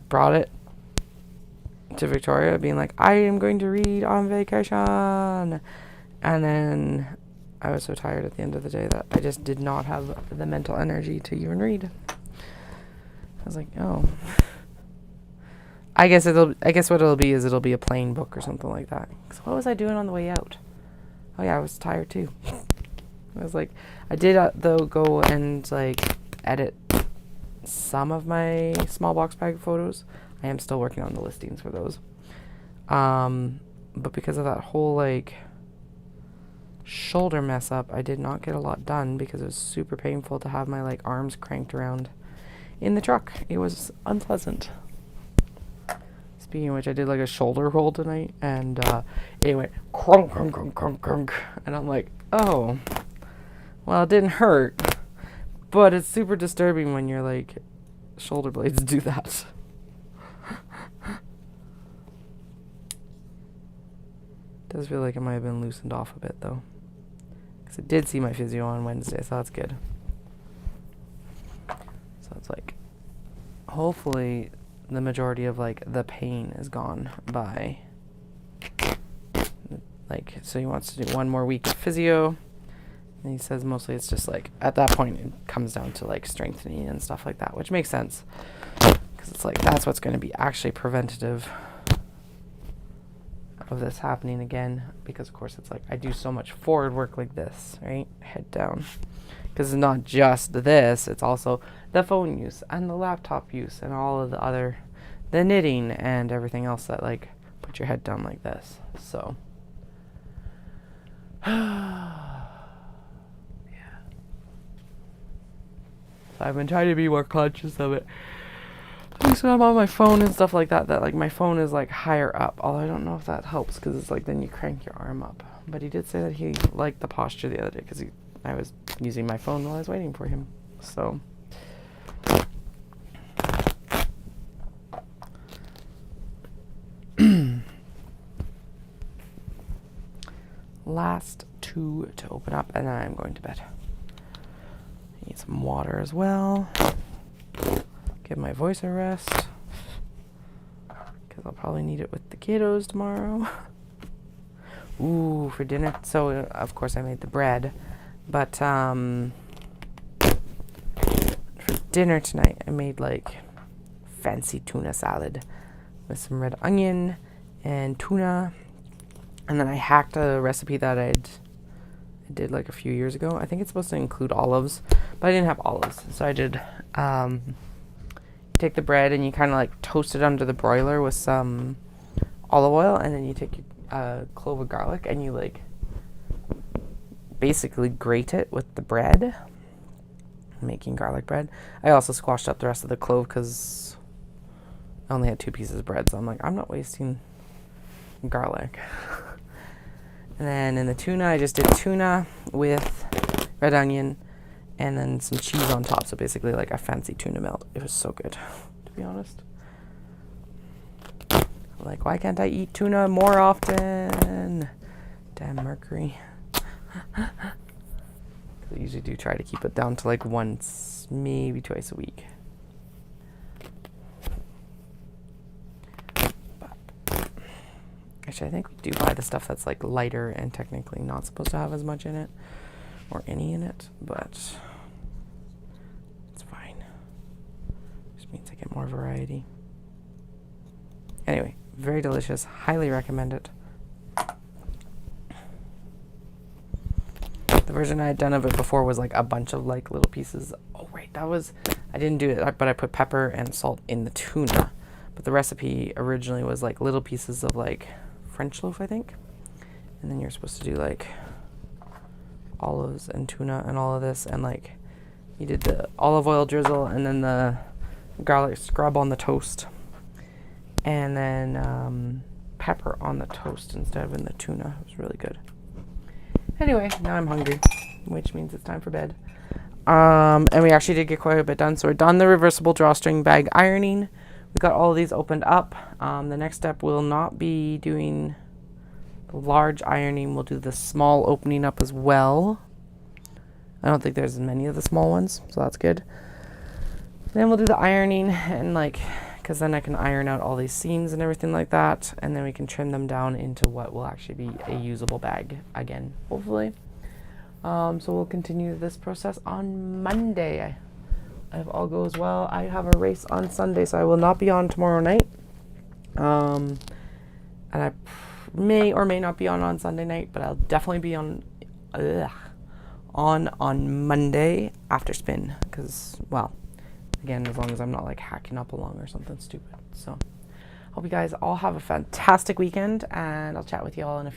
brought it to Victoria being like, I am going to read on vacation. And then I was so tired at the end of the day that I just did not have the mental energy to even read. I was like, oh. I guess what it'll be is it'll be a plain book or something like that. So what was I doing on the way out? Oh yeah, I was tired too. I was like, I did though go and like edit some of my small box bag photos. I am still working on the listings for those. But because of that whole like shoulder mess up, I did not get a lot done because it was super painful to have my like arms cranked around in the truck. It was unpleasant. Speaking of which, I did like a shoulder roll tonight, and it went crunk, crunk, crunk, crunk, crunk, and I'm like, oh, well, it didn't hurt, but it's super disturbing when your like shoulder blades do that. Does feel like it might have been loosened off a bit though, because I did see my physio on Wednesday, so that's good. So it's like, hopefully the majority of like the pain is gone by like, so he wants to do 1 more week of physio, and he says mostly it's just like at that point it comes down to like strengthening and stuff like that, which makes sense because it's like that's what's going to be actually preventative of this happening again, because of course it's like I do so much forward work like this, right, head down, because it's not just this, it's also the phone use and the laptop use and all of the other, the knitting and everything else that like put your head down like this. So yeah, so I've been trying to be more conscious of it. So I'm on my phone and stuff like that, like my phone is like higher up, although I don't know if that helps because it's like then you crank your arm up. But he did say that he liked the posture the other day because I was using my phone while I was waiting for him. So last 2 to open up, and then I'm going to bed. Need some water as well. Give my voice a rest, because I'll probably need it with the kiddos tomorrow. Ooh, for dinner. So, of course, I made the bread. But, for dinner tonight, I made, like, fancy tuna salad with some red onion and tuna. And then I hacked a recipe that I did, like, a few years ago. I think it's supposed to include olives, but I didn't have olives. So I did, take the bread and you kind of like toast it under the broiler with some olive oil, and then you take a clove of garlic and you like basically grate it with the bread, making garlic bread. I also squashed up the rest of the clove because I only had 2 pieces of bread, so I'm like, I'm not wasting garlic. And then in the tuna, I just did tuna with red onion and then some cheese on top, so basically like a fancy tuna melt. It was so good, to be honest. Like, why can't I eat tuna more often? Damn Mercury. I usually do try to keep it down to like once, maybe twice a week. But actually, I think we do buy the stuff that's like lighter and technically not supposed to have as much in it, or any in it, but it's fine. Just means I get more variety. Anyway, very delicious. Highly recommend it. The version I had done of it before was like a bunch of like little pieces. Oh wait, I didn't do it, but I put pepper and salt in the tuna. But the recipe originally was like little pieces of like French loaf, I think. And then you're supposed to do like olives and tuna and all of this, and like you did the olive oil drizzle and then the garlic scrub on the toast, and then pepper on the toast instead of in the tuna. It was really good. Anyway, now I'm hungry, which means it's time for bed. And we actually did get quite a bit done. So we're done the reversible drawstring bag ironing. We got all of these opened up. The next step will not be doing the large ironing. We'll do the small opening up as well. I don't think there's as many of the small ones, so that's good. Then we'll do the ironing, and like, because then I can iron out all these seams and everything like that, and then we can trim them down into what will actually be a usable bag again, hopefully. So we'll continue this process on Monday. If all goes well, I have a race on Sunday, so I will not be on tomorrow night. And I may or may not be on Sunday night, but I'll definitely be on Monday after spin, because, well, again, as long as I'm not like hacking up along or something stupid. So hope you guys all have a fantastic weekend, and I'll chat with you all in a few